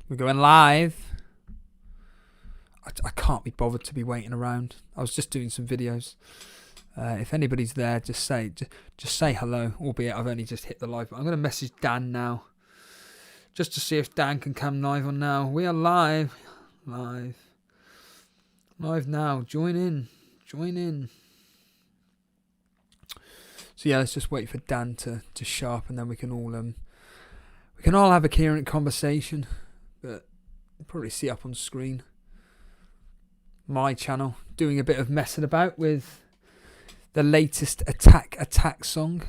We're going live. I can't be bothered to be waiting around. I was just doing some videos. If anybody's there, just say hello. Albeit I've only just hit the live. But I'm going to message Dan now, just to see if Dan can come live on now. We are live now. Join in. So yeah, let's just wait for Dan to sharp, and then we can all have a coherent conversation. But you'll probably see up on screen my channel doing a bit of messing about with the latest attack song.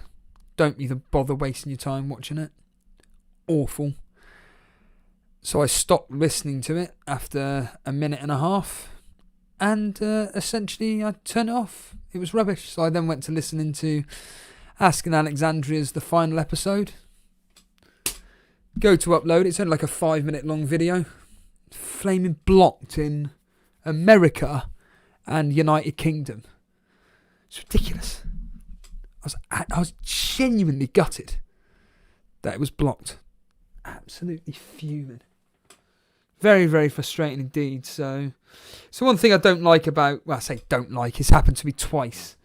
Don't even bother wasting your time watching it. Awful. So I stopped listening to it after a minute and a half, and essentially I turned it off. It was rubbish. So I then went to listening to Asking Alexandria's the final episode. Go to upload. It's only like a 5-minute long video. Flaming blocked in America and United Kingdom. It's ridiculous. I was genuinely gutted that it was blocked. Absolutely fuming. Very, very frustrating indeed. So one thing I don't like about, well, I say don't like, it's happened to me twice.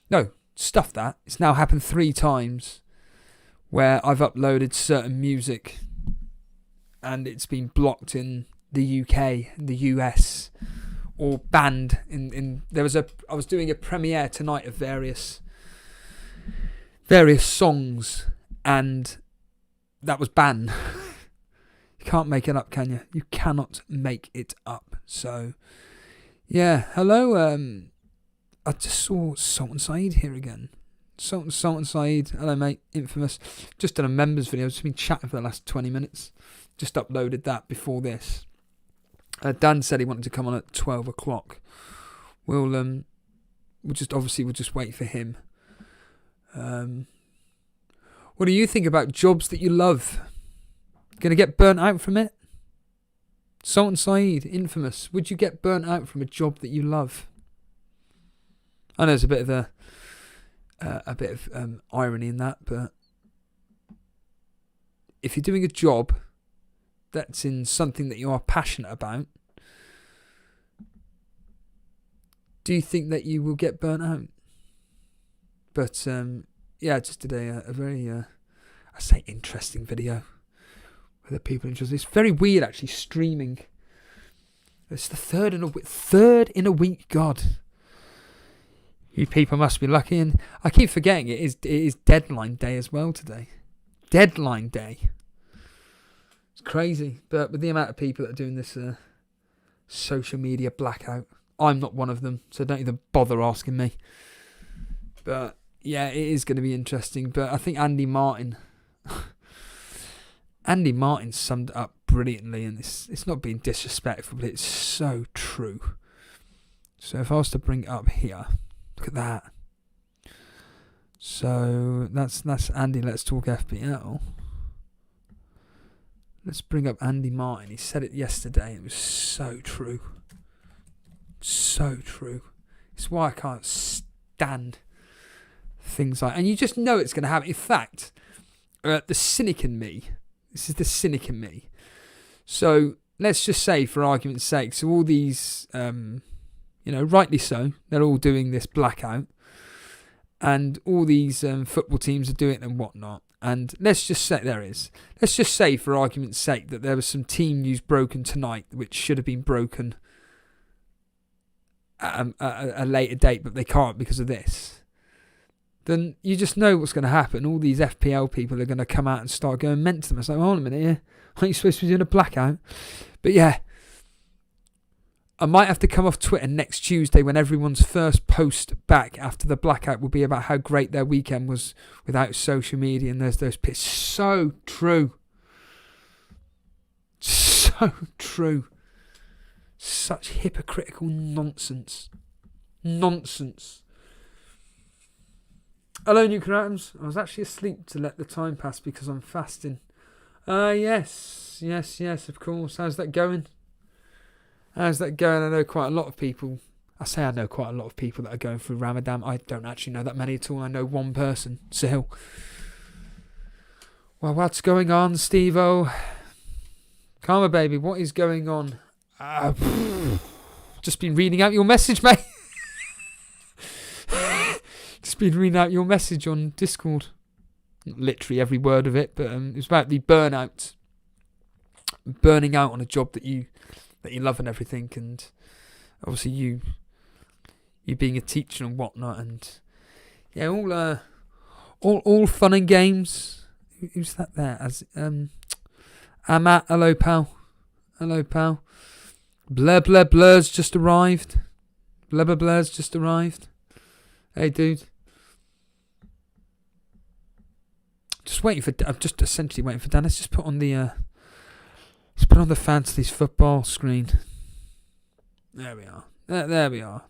No, stuff that. It's now happened 3 times where I've uploaded certain music and it's been blocked in the UK, the US, or banned in I was doing a premiere tonight of various songs, and that was banned. You can't make it up, can you? You cannot make it up. So yeah, hello. I just saw Sultan Saeed here again. Sultan Saeed, hello mate, infamous. Just done a members video. I've just been chatting for the last 20 minutes. Just uploaded that before this. Dan said he wanted to come on at 12 o'clock. We'll just wait for him. What do you think about jobs that you love? Gonna get burnt out from it? Sultan Saeed, infamous. Would you get burnt out from a job that you love? I know there's a bit of irony in that, but if you're doing a job that's in something that you are passionate about, do you think that you will get burnt out? But yeah, I just did a very I say interesting video with the people interested. It's very weird actually streaming. It's the third in a week. God, you people must be lucky. And I keep forgetting it is deadline day as well today. Deadline day. It's crazy, but with the amount of people that are doing this social media blackout, I'm not one of them, so don't even bother asking me. But yeah, it is going to be interesting. But I think Andy Martin summed it up brilliantly, and it's not being disrespectful, but it's so true. So if I was to bring it up here, look at that. So that's Andy. Let's talk FPL. Let's bring up Andy Martin. He said it yesterday. It was so true. So true. It's why I can't stand things like... And you just know it's going to happen. In fact, the cynic in me... This is the cynic in me. So let's just say, for argument's sake, so all these... rightly so, they're all doing this blackout. And all these football teams are doing it and whatnot. And let's just say, for argument's sake, that there was some team news broken tonight which should have been broken at a later date, but they can't because of this. Then you just know what's going to happen. All these FPL people are going to come out and start going mental. It's like, hold on a minute here. Aren't you supposed to be doing a blackout? But yeah, I might have to come off Twitter next Tuesday when everyone's first post back after the blackout will be about how great their weekend was without social media, and there's those pits. So true. So true. Such hypocritical nonsense. Nonsense. Hello, Nuclear Atoms. I was actually asleep to let the time pass because I'm fasting. Yes, of course. How's that going? I know quite a lot of people. I know quite a lot of people that are going through Ramadan. I don't actually know that many at all. I know one person, Sahil. Well, what's going on, Steve-O? Karma baby, what is going on? Just been reading out your message, mate. Just been reading out your message on Discord. Not literally every word of it, but it was about the burning out on a job that you love and everything, and obviously you being a teacher and whatnot, and yeah, all fun and games. Who's that there? Matt, hello pal. Blur blur's just arrived. Blur's just arrived. Hey dude. I'm just essentially waiting for Dan. Let's just put on the Fantasy's football screen. There we are. There we are.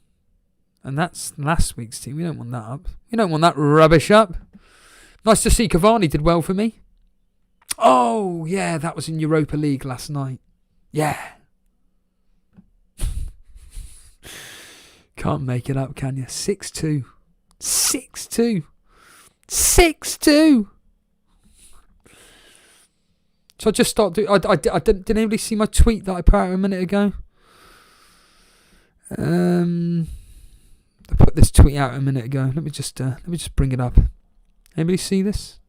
And that's last week's team. We don't want that up. We don't want that rubbish up. Nice to see Cavani did well for me. Oh, yeah, that was in Europa League last night. Yeah. Can't make it up, can you? 6-2. 6-2. 6-2. So I just start doing... I didn't anybody see my tweet that I put out a minute ago? I put this tweet out a minute ago. Let me just bring it up. Anybody see this?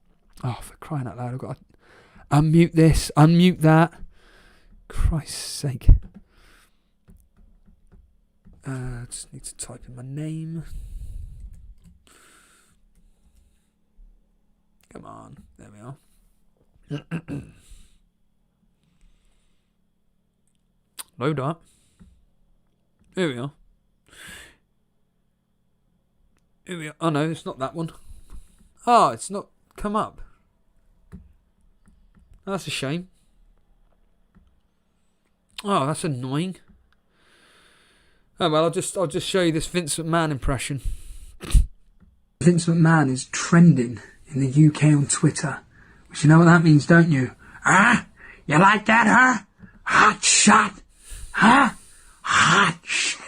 Oh, for crying out loud! I've got to unmute this, unmute that. Christ's sake! Just need to type in my name. Come on, there we are. Load up. Here we are. Here we are. Oh no, it's not that one. Oh, it's not come up. Oh, that's a shame. Oh, that's annoying. Oh well, I'll just show you this Vince McMahon impression. Vince McMahon is trending in the UK on Twitter. Which you know what that means, don't you? Huh? You like that, huh? Hot shot. Huh? Hot shot.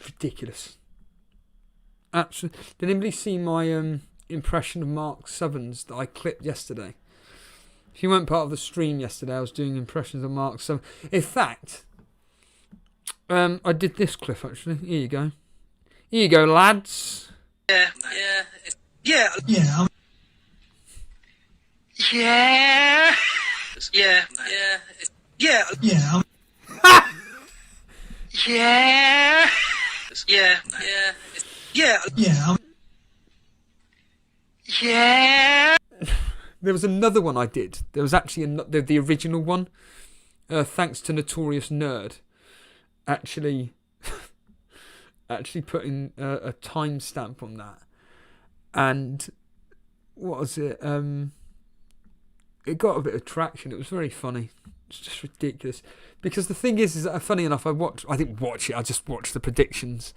Ridiculous. Absolutely. Did anybody see my impression of Mark Southerns that I clipped yesterday? If you weren't part of the stream yesterday, I was doing impressions of Mark Southerns. In fact, I did this clip actually. Here you go. Here you go, lads. Yeah. Yeah. Yeah. Yeah. Yeah. Yeah. Yeah. Yeah. Yeah. Yeah. Yeah. Yeah. There was another one I did. There was actually the original one. Thanks to Notorious Nerd. Actually putting a timestamp on that. And what was it? It got a bit of traction. It was very funny. It's just ridiculous. Because the thing is that funny enough, I didn't watch it. I just watched the predictions.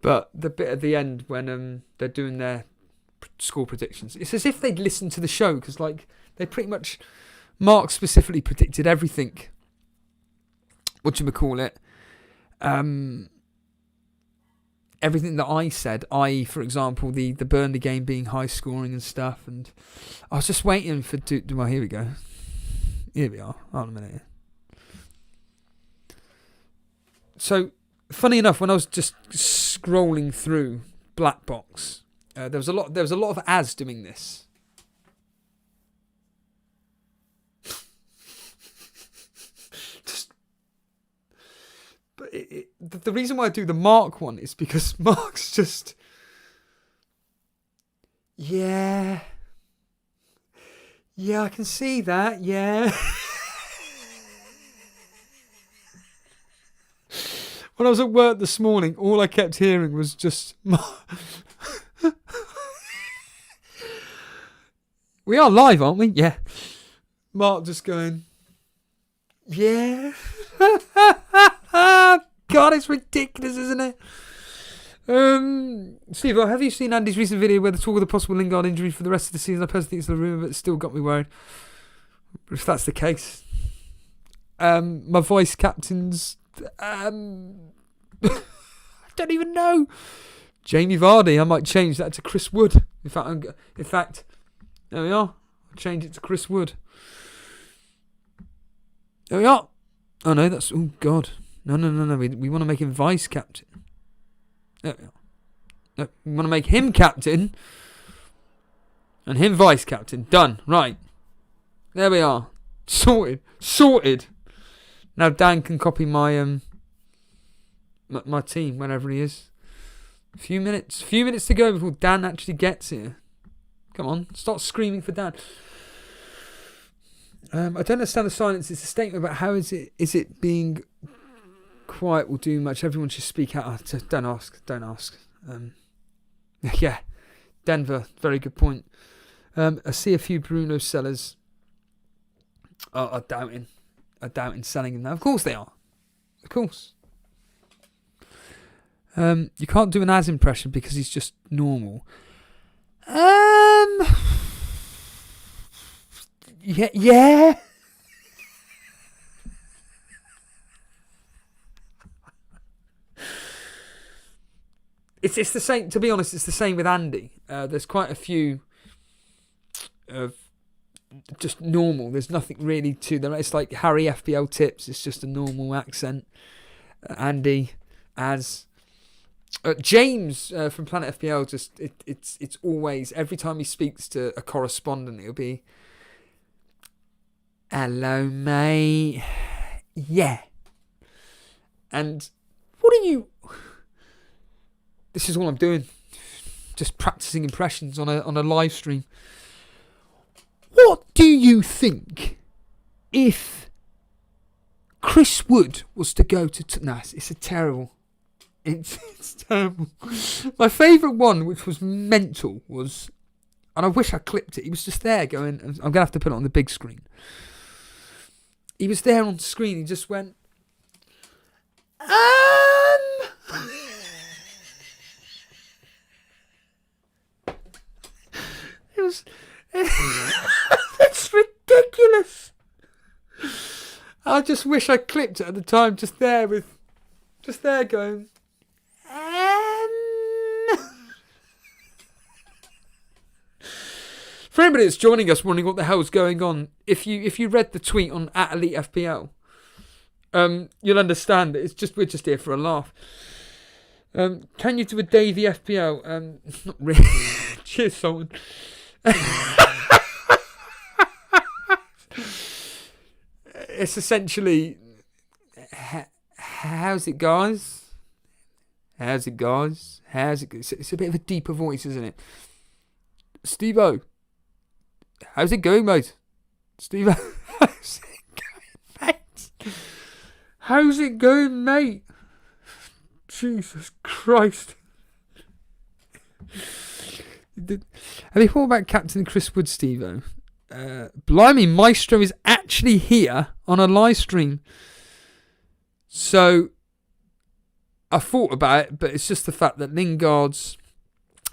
But the bit at the end when they're doing their score predictions, it's as if they'd listened to the show, because like they pretty much, Mark specifically predicted everything. Whatchamacallit? Everything that I said, i.e., for example, the Burnley game being high scoring and stuff, and I was just waiting for well, here we go. Here we are. Hold on a minute. So, funny enough, when I was just scrolling through Black Box, there was a lot of ads doing this. But the reason why I do the Mark one is because Mark's just, yeah, I can see that, yeah. When I was at work this morning, all I kept hearing was just, we are live, aren't we? Yeah. Mark just going, yeah. God, it's ridiculous, isn't it? Steve, have you seen Andy's recent video where they talk of the possible Lingard injury for the rest of the season? I personally think it's a rumour, but it still got me worried. If that's the case, my voice captains, I don't even know. Jamie Vardy, I might change that to Chris Wood. In fact, there we are. I'll change it to Chris Wood. There we are. Oh no, that's... Oh God. No. We want to make him vice captain. There we are. No, we want to make him captain. And him vice captain. Done. Right. There we are. Sorted. Now Dan can copy my my team whenever he is. Few minutes to go before Dan actually gets here. Come on, start screaming for Dan. I don't understand the silence. It's a statement about how is it being quiet will do much. Everyone should speak out. Don't ask. Yeah, Denver, very good point. I see a few Bruno sellers are doubting selling him now. Of course they are. Of course. You can't do an as impression because he's just normal. Yeah. It's the same. To be honest, it's the same with Andy. There's quite a few of just normal. There's nothing really to them. It's like Harry FPL tips. It's just a normal accent. Andy as. James from Planet FPL, just it's always, every time he speaks to a correspondent, it'll be, hello mate, yeah. And what are you? This is all I'm doing, just practicing impressions on a live stream. What do you think if Chris Wood was to go to? Nah, it's a terrible. It's terrible. My favourite one, which was mental, was, and I wish I clipped it, he was just there going, I'm going to have to put it on the big screen. He was there on screen, he just went, It was, it's ridiculous. I just wish I clipped it at the time, just there going, For anybody that's joining us wondering what the hell's going on, if you read the tweet on @Elite FPL, you'll understand that we're just here for a laugh. Can you do a Davey FPL? Not really. Cheers, Sultan. It's essentially, how's it, guys? How's it, guys? It's a bit of a deeper voice, isn't it? Steve-O, how's it going, mate? Steve-O, how's it going, mate? How's it going, mate? Jesus Christ. Have you thought about Captain Chris Wood, Steve-O? Blimey, Maestro is actually here on a live stream. So I thought about it, but it's just the fact that Lingard's,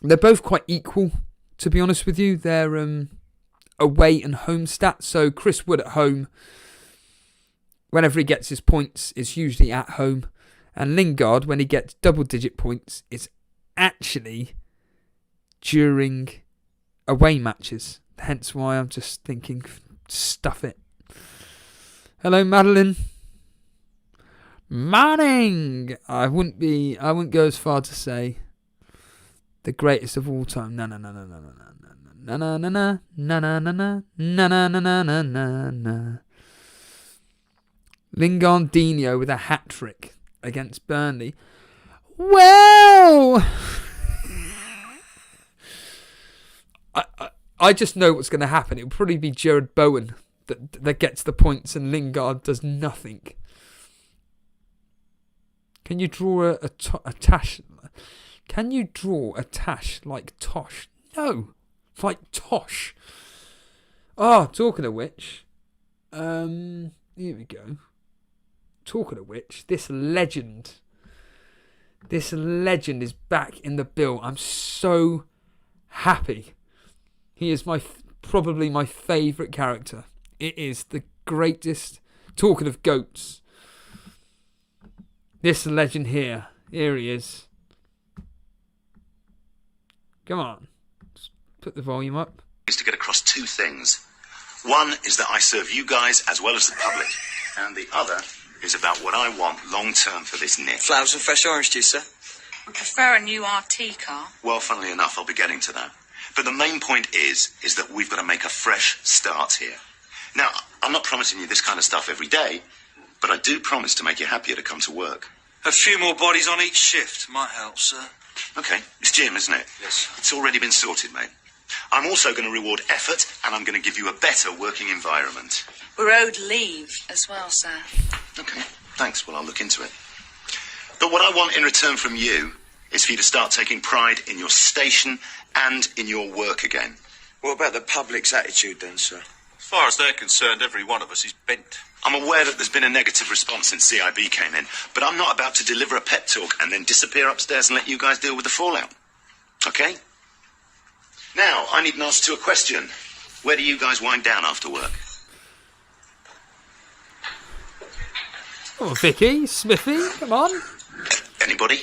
they're both quite equal, to be honest with you. They're away and home stats. So Chris Wood at home, whenever he gets his points, is usually at home. And Lingard, when he gets double-digit points, is actually during away matches. Hence why I'm just thinking, stuff it. Hello, Madeline. Morning. I wouldn't go as far to say the greatest of all time. No. Lingardinho with a hat-trick against Burnley. Well, I just know what's going to happen. It'll probably be Jared Bowen that gets the points and Lingard does nothing. Can you draw a Tash? Can you draw a Tash like Tosh? No, like Tosh. Oh, talking of which, here we go. Talking of which, this legend is back in the bill. I'm so happy. He is probably my favourite character. It is the greatest. Talking of goats, this legend here he is. Come on, just put the volume up. Is to get across two things. One is that I serve you guys as well as the public. and the other is about what I want long-term for this knit. Flowers and fresh orange juice, sir. We prefer a new RT car. Well, funnily enough, I'll be getting to that. But the main point is that we've got to make a fresh start here. Now, I'm not promising you this kind of stuff every day, but I do promise to make you happier to come to work. A few more bodies on each shift might help, sir. Okay, it's Jim, isn't it? Yes. It's already been sorted, mate. I'm also going to reward effort, and I'm going to give you a better working environment. We're owed leave as well, sir. Okay, thanks. Well, I'll look into it. But what I want in return from you is for you to start taking pride in your station and in your work again. What about the public's attitude then, sir? As far as they're concerned, every one of us is bent. I'm aware that there's been a negative response since CIB came in, but I'm not about to deliver a pep talk and then disappear upstairs and let you guys deal with the fallout. Okay? Now, I need an answer to a question. Where do you guys wind down after work? Oh, Vicky, Smithy, come on. Anybody?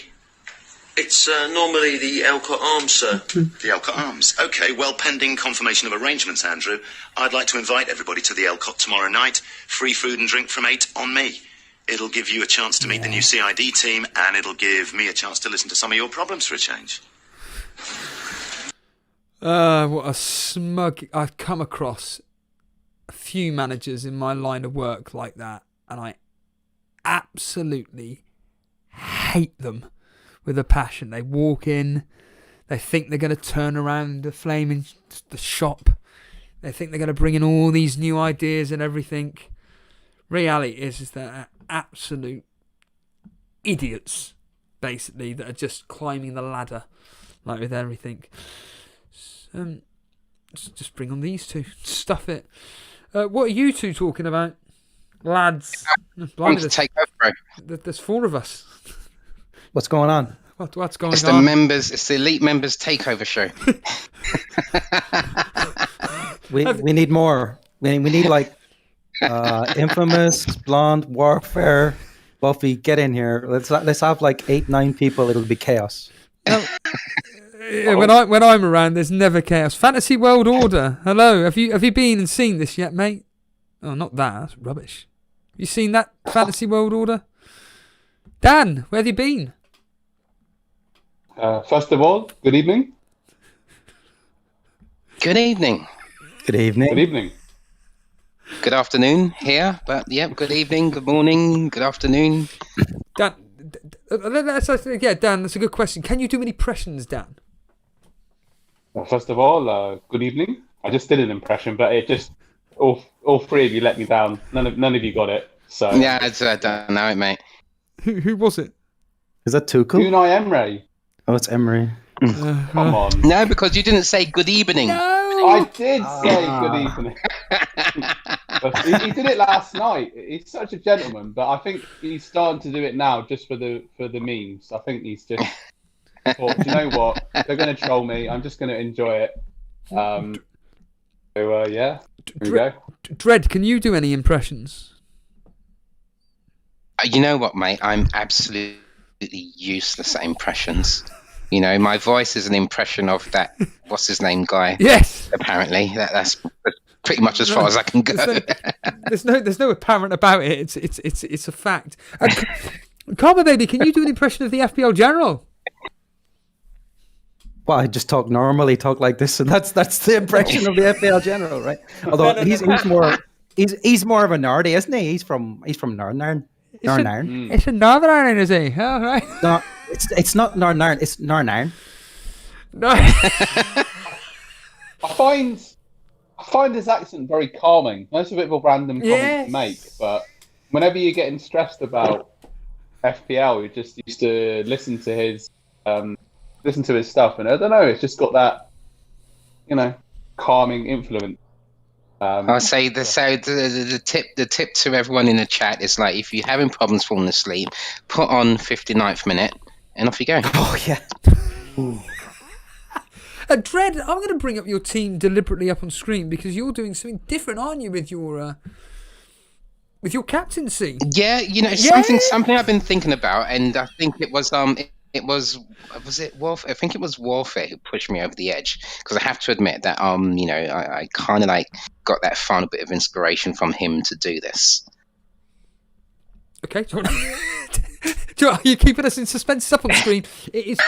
It's normally the Alcott Arms, sir. The Elcott Arms. Okay, well, pending confirmation of arrangements, Andrew, I'd like to invite everybody to the Elcott tomorrow night. Free food and drink from 8 on me. It'll give you a chance to meet the new CID team, and it'll give me a chance to listen to some of your problems for a change. What a smug... I've come across a few managers in my line of work like that, and I absolutely hate them with a passion. They walk in, they think they're going to turn around the shop. They think they're going to bring in all these new ideas and everything. Reality is that they're absolute idiots, basically, that are just climbing the ladder, like with everything. Just bring on these two. Stuff it. What are you two talking about, lads? Want to take over, bro. There's 4 of us. What's going on? What's going It's on? the members. It's the Elite Members Takeover show. We need more. We need like Infamous, Blonde, Warfare, Buffy. Get in here. Let's have like 8-9 people. It'll be chaos. Yeah, when I'm around, there's never chaos. Fantasy World Order. Hello, have you been and seen this yet, mate? Oh, not that. That's rubbish. You seen that Fantasy World Order? Dan, where have you been? First of all, good evening. Good evening. Good evening. Good evening. Good afternoon here, but yeah, good evening, good morning, good afternoon. Dan, Dan, that's a good question. Can you do any impressions, Dan? First of all, good evening. I just did an impression, but it just all 3 of you let me down. None of you got it. So Yeah, I don't know it, mate. Who was it? Is that Tuchel? Unai Emery. Oh, it's Emery. Come on. No, because you didn't say good evening. No. I did say good evening. But he did it last night. He's such a gentleman, but I think he's starting to do it now just for the memes. I think he's just thought, you know what? They're going to troll me. I'm just going to enjoy it. Yeah. Here we go. Dredd, can you do any impressions? You know what, mate? I'm absolutely useless at impressions. You know, my voice is an impression of that, what's his name guy? Yes. Apparently. That's pretty much as far as I can go. There's no apparent about it. It's a fact. Karma Baby, can you do an impression of the FPL General? Well, I just talk normally, talk like this, and that's the impression of the FPL General, right? Although he's more of a nerdy, isn't he? He's from Northern Ireland. It's a Northern Ireland, is he? Oh, right. No, it's not Northern Ireland. It's Northern Ireland. No. I find his accent very calming. That's a bit of a random comment to make, but whenever you're getting stressed about FPL, you just used to listen to his stuff, and I don't know, it's just got that, calming influence. I'll say the tip to everyone in the chat is like, if you're having problems falling asleep, put on 59th minute and off you go. Oh yeah. Dredd, I'm going to bring up your team deliberately up on screen because you're doing something different, aren't you, with your captaincy? Yeah, something I've been thinking about, and I think it was was it Wolf? I think it was Warfare who pushed me over the edge, because I have to admit that I kind of like got that final bit of inspiration from him to do this. Okay. Do you are you keeping us in suspense? It's up on screen. It's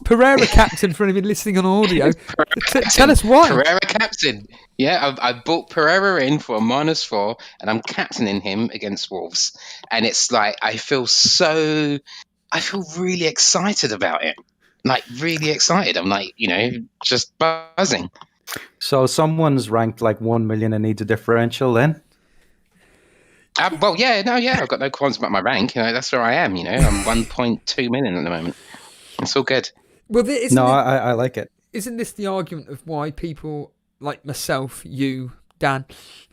Pereira captain for anyone listening on audio. Tell us why. Pereira captain. Yeah, I bought Pereira in for a -4, and I'm captaining him against Wolves. And it's like I feel really excited about it. Like really excited. I'm like, just buzzing. So someone's ranked like 1 million and needs a differential then? I've got no qualms about my rank. That's where I am. I'm 1.2 million at the moment. It's all good. Well, I like it. Isn't this the argument of why people like myself, you, Dan,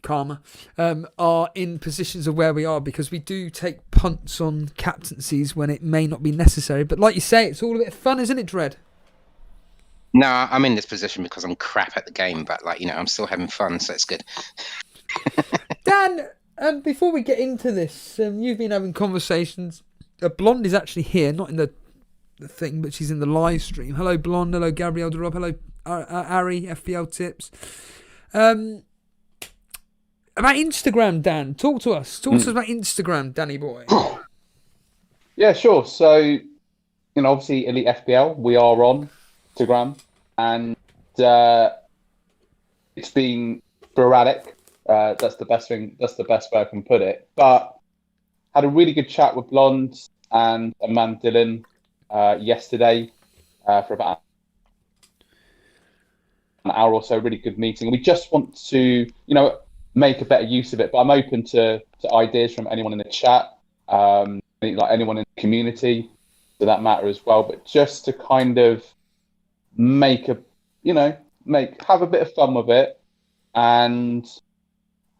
Karma, are in positions of where we are? Because we do take punts on captaincies when it may not be necessary. But like you say, it's all a bit of fun, isn't it, Dread? No, I'm in this position because I'm crap at the game, but I'm still having fun, so it's good. Dan, before we get into this, you've been having conversations. Blonde is actually here, not in the thing, but she's in the live stream. Hello, Blonde. Hello, Gabrielle de Rob. Hello, Ari, FPL Tips. About Instagram, Dan. Talk to us. Talk to us about Instagram, Danny boy. Yeah, sure. So, obviously, Elite FPL, we are on Instagram, and it's been sporadic. That's the best thing. That's the best way I can put it. But had a really good chat with Blonde and a man Dylan yesterday for about an hour or so. Really good meeting. We just want to, make a better use of it. But I'm open to ideas from anyone in the chat, like anyone in the community, for that matter as well. But just to kind of have a bit of fun with it and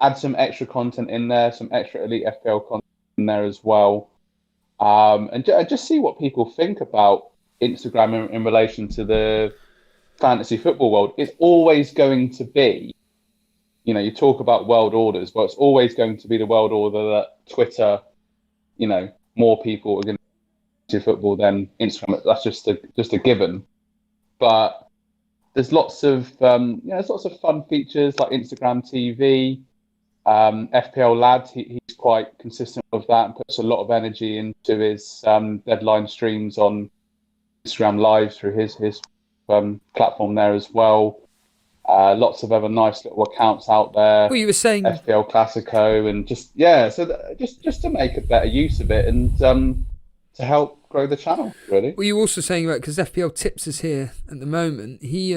add some extra content in there, some extra Elite FPL content in there as well. And just see what people think about Instagram in relation to the fantasy football world. It's always going to be, you talk about world orders, but it's always going to be the world order that Twitter, more people are going to football than Instagram. That's just a given. But there's lots of fun features like Instagram TV. FPL Lad, he's quite consistent with that and puts a lot of energy into his deadline streams on Instagram Live through his platform there as well. Lots of other nice little accounts out there. Well, you were saying FPL Classico and just to make a better use of it and to help grow the channel, really. Well, you were also saying about, because FPL Tips is here at the moment. He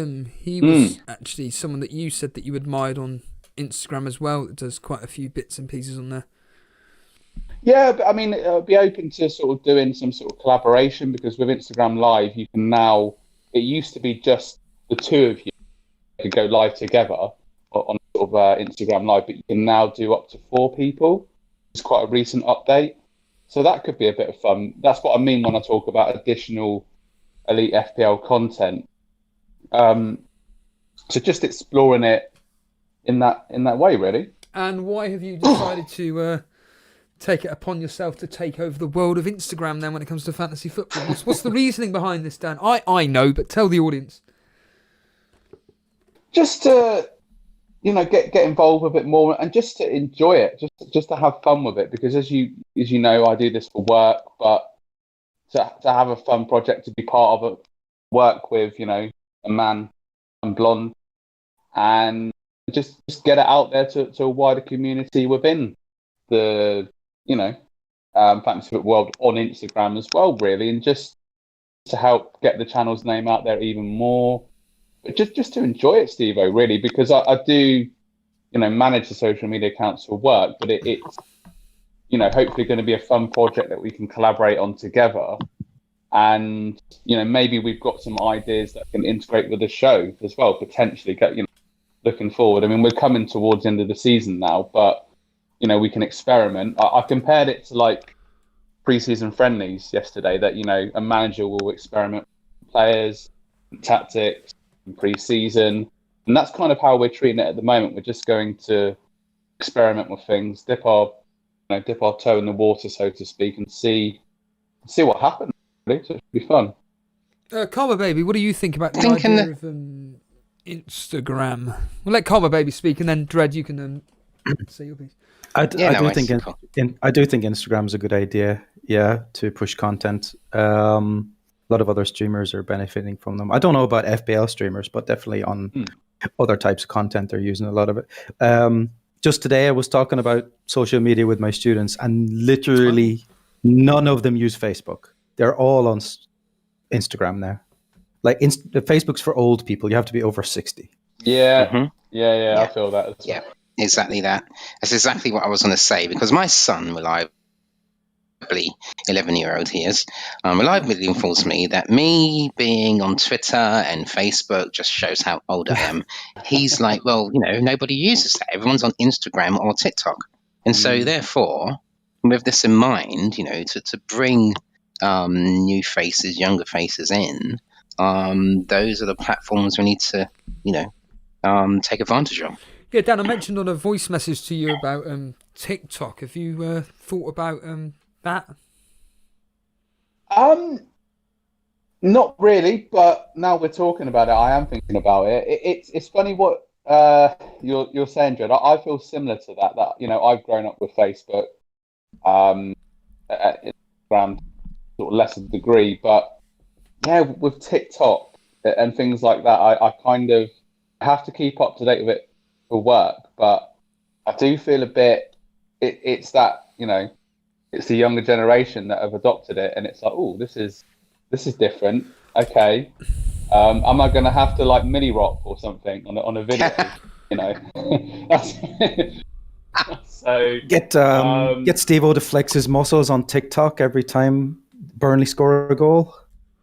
was actually someone that you said that you admired on Instagram as well. It does quite a few bits and pieces on there. Yeah, but I mean, I'll be open to sort of doing some sort of collaboration, because with Instagram Live, you can now. It used to be just the two of you could go live together on sort of Instagram Live, but you can now do up to 4 people. It's quite a recent update, so that could be a bit of fun. That's what I mean when I talk about additional Elite FPL content. So just exploring it in that way, really. And why have you decided to take it upon yourself to take over the world of Instagram then when it comes to fantasy football? What's the reasoning behind this, Dan? I know, but tell the audience. Just to, get involved a bit more and just to enjoy it, just to have fun with it. Because as you know, I do this for work, but to have a fun project to be part of it, work with, a man and Blonde, and just get it out there to a wider community within the fantasy football world on Instagram as well, really, and just to help get the channel's name out there even more. But just to enjoy it, Steve-O, really, because I do, manage the social media accounts for work, but it's hopefully going to be a fun project that we can collaborate on together. And, maybe we've got some ideas that can integrate with the show as well, potentially, looking forward. I mean, we're coming towards the end of the season now, but, we can experiment. I compared it to like pre-season friendlies yesterday that, a manager will experiment with players, tactics, pre-season, and that's kind of how we're treating it at the moment. We're just going to experiment with things, dip our toe in the water, so to speak, and see what happens. Really, so it should be fun. Karma baby, what do you think about the idea of Instagram. We'll let Comma Baby speak, and then Dread, you can say your piece. I do think Instagram is a good idea. Yeah, to push content. A lot of other streamers are benefiting from them. I don't know about FPL streamers, but definitely on other types of content, they're using a lot of it. Just today, I was talking about social media with my students, and literally none of them use Facebook. They're all on Instagram now. Like Facebook's for old people. You have to be over 60. Yeah, I feel that. As well. Yeah, exactly that. That's exactly what I was going to say, because my son, reliably 11-year-old he is, reliably informs me that me being on Twitter and Facebook just shows how old I am. He's like, well, nobody uses that. Everyone's on Instagram or TikTok. And so therefore, with this in mind, to bring new faces, younger faces in, those are the platforms we need to, take advantage of. Yeah, Dan, I mentioned on a voice message to you about TikTok. Have you thought about that? Not really, but now we're talking about it, I am thinking about it. It's funny what you're saying, Jed. I feel similar to that. That I've grown up with Facebook, Instagram, sort of lesser degree, but yeah, with TikTok and things like that, I kind of have to keep up to date with it for work. But I do feel a bit. It's that it's the younger generation that have adopted it, and it's like, oh, this is different. Okay, am I going to have to like mini rock or something on a video? So get Steve-O to flex his muscles on TikTok every time Burnley score a goal,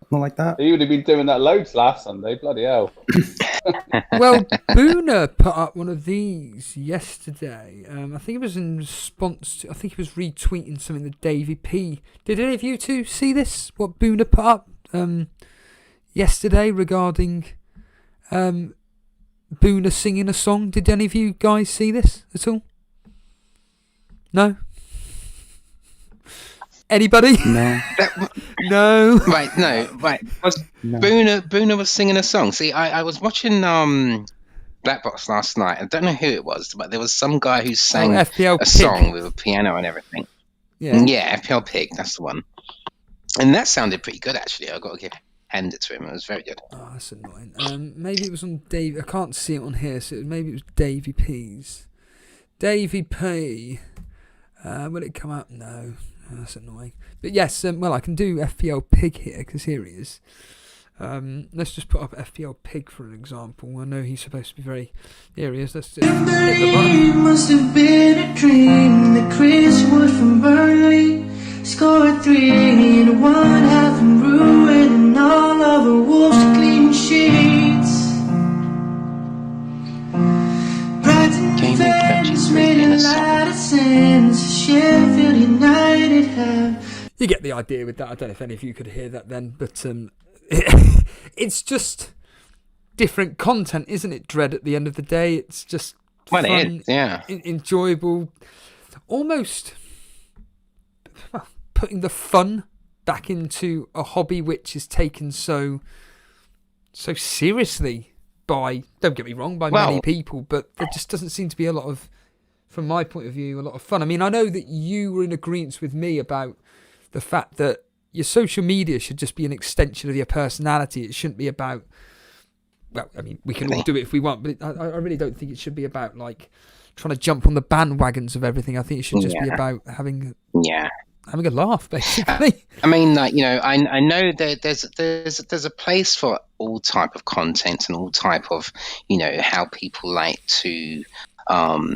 something like that. He would have been doing that loads last Sunday. Bloody hell. Well, Boona put up one of these yesterday. I think it was in response to, I think he was retweeting something that Davey P. Did any of you two see this? What Boona put up yesterday regarding Boona singing a song? Did any of you guys see this at all? No? Anybody? No. No. Right, no, right. Boona was singing a song. See, I was watching Black Box last night. I don't know who it was, but there was some guy who sang FPL a song with a piano and everything. Yeah, FPL Pig, that's the one. And that sounded pretty good, actually. I got to hand it to him. It was very good. Oh, that's annoying. Maybe it was on Dave. I can't see it on here, so maybe it was Davey P's. Davey P. Will it come up? No. Oh, that's annoying. But yes, well, I can do FPL Pig here, because here he is. Let's just put up FPL Pig for an example. I know he's supposed to be very... Here he is. Let's just hit the button. Must have been a dream that Chris Wood from Burnley scored 3 in 1 half and ruined all of the Wolves' clean sheets. Brighton fans made a lot of sense. Sheffield United have. You get the idea with that. I don't know if any of you could hear that then, but it's just different content, isn't it, Dread, at the end of the day? It's just fun, it is, yeah. Enjoyable, almost putting the fun back into a hobby which is taken so seriously by, don't get me wrong, by many people, but there just doesn't seem to be a lot of, from my point of view, a lot of fun. I mean, I know that you were in agreement with me about the fact that your social media should just be an extension of your personality. It shouldn't be about, well, I mean, we can all do it if we want, but I really don't think it should be about, like, trying to jump on the bandwagons of everything. I think it should just be about having a laugh, basically. I mean, like, I know that there's a place for all type of content and all type of, how people like to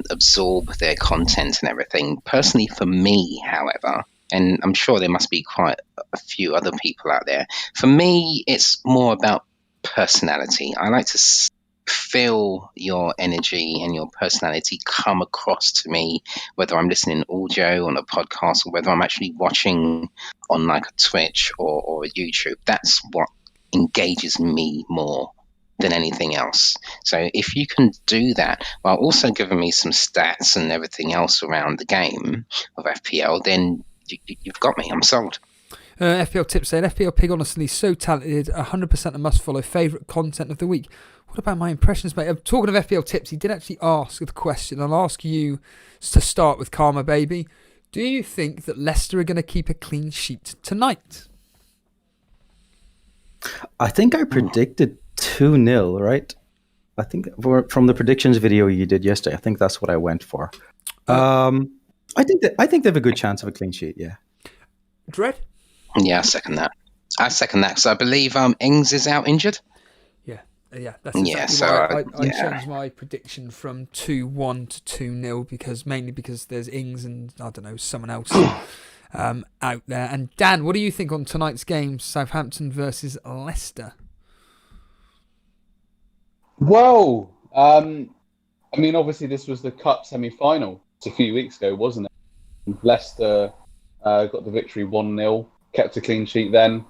absorb their content and everything. Personally, for me, however, and I'm sure there must be quite a few other people out there, for me, it's more about personality. I like to feel your energy and your personality come across to me, whether I'm listening audio on a podcast or whether I'm actually watching on like a Twitch or a YouTube. That's what engages me more than anything else. So if you can do that while also giving me some stats and everything else around the game of FPL, then you've got me. I'm sold. FPL Tips saying, FPL Pig honestly so talented, 100% a must follow, favourite content of the week. What about my impressions, mate? Talking of FPL Tips, he did actually ask the question. I'll ask you to start with Karma Baby. Do you think that Leicester are going to keep a clean sheet tonight? I think I predicted 2-0, right? I think from the predictions video you did yesterday, I think that's what I went for. I think they have a good chance of a clean sheet, yeah. Dread? Yeah, I second that. So I believe Ings is out injured. Yeah, that's exactly why I changed my prediction from 2-1 to 2-0 mainly because there's Ings and, I don't know, someone else out there. And Dan, what do you think on tonight's game, Southampton versus Leicester? Well, I mean, obviously this was the Cup semi-final a few weeks ago, wasn't it? Leicester got the victory 1-0, kept a clean sheet then.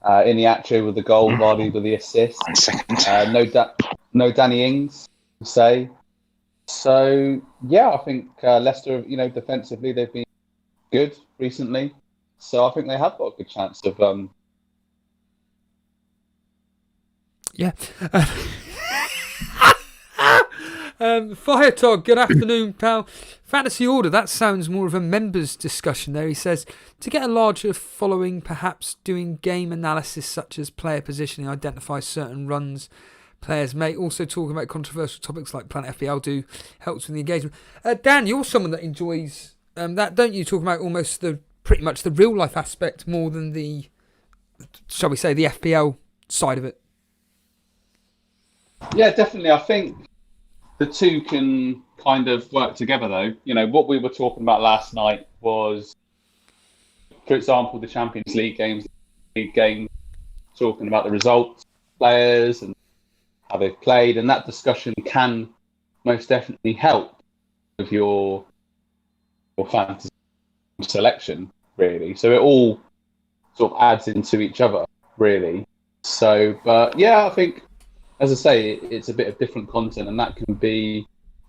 Iniacho with the goal, Vardy with the assist. No Danny Ings, to say. So, yeah, I think Leicester, defensively, they've been good recently. So I think they have got a good chance of... Yeah. Fire Tog, good afternoon, pal. Fantasy Order, that sounds more of a members discussion there. He says, to get a larger following, perhaps doing game analysis such as player positioning, identify certain runs players make. Also talking about controversial topics like Planet FPL do helps with the engagement. Dan, you're someone that enjoys that, don't you? Talking about almost pretty much the real life aspect more than the, shall we say, the FPL side of it. Yeah, definitely. I think the two can kind of work together, though. What we were talking about last night was, for example, the Champions League games, talking about the results, players, and how they've played, and that discussion can most definitely help with your fantasy selection, really. So it all sort of adds into each other, really. So, but yeah, I think, as I say, it's a bit of different content, and that can be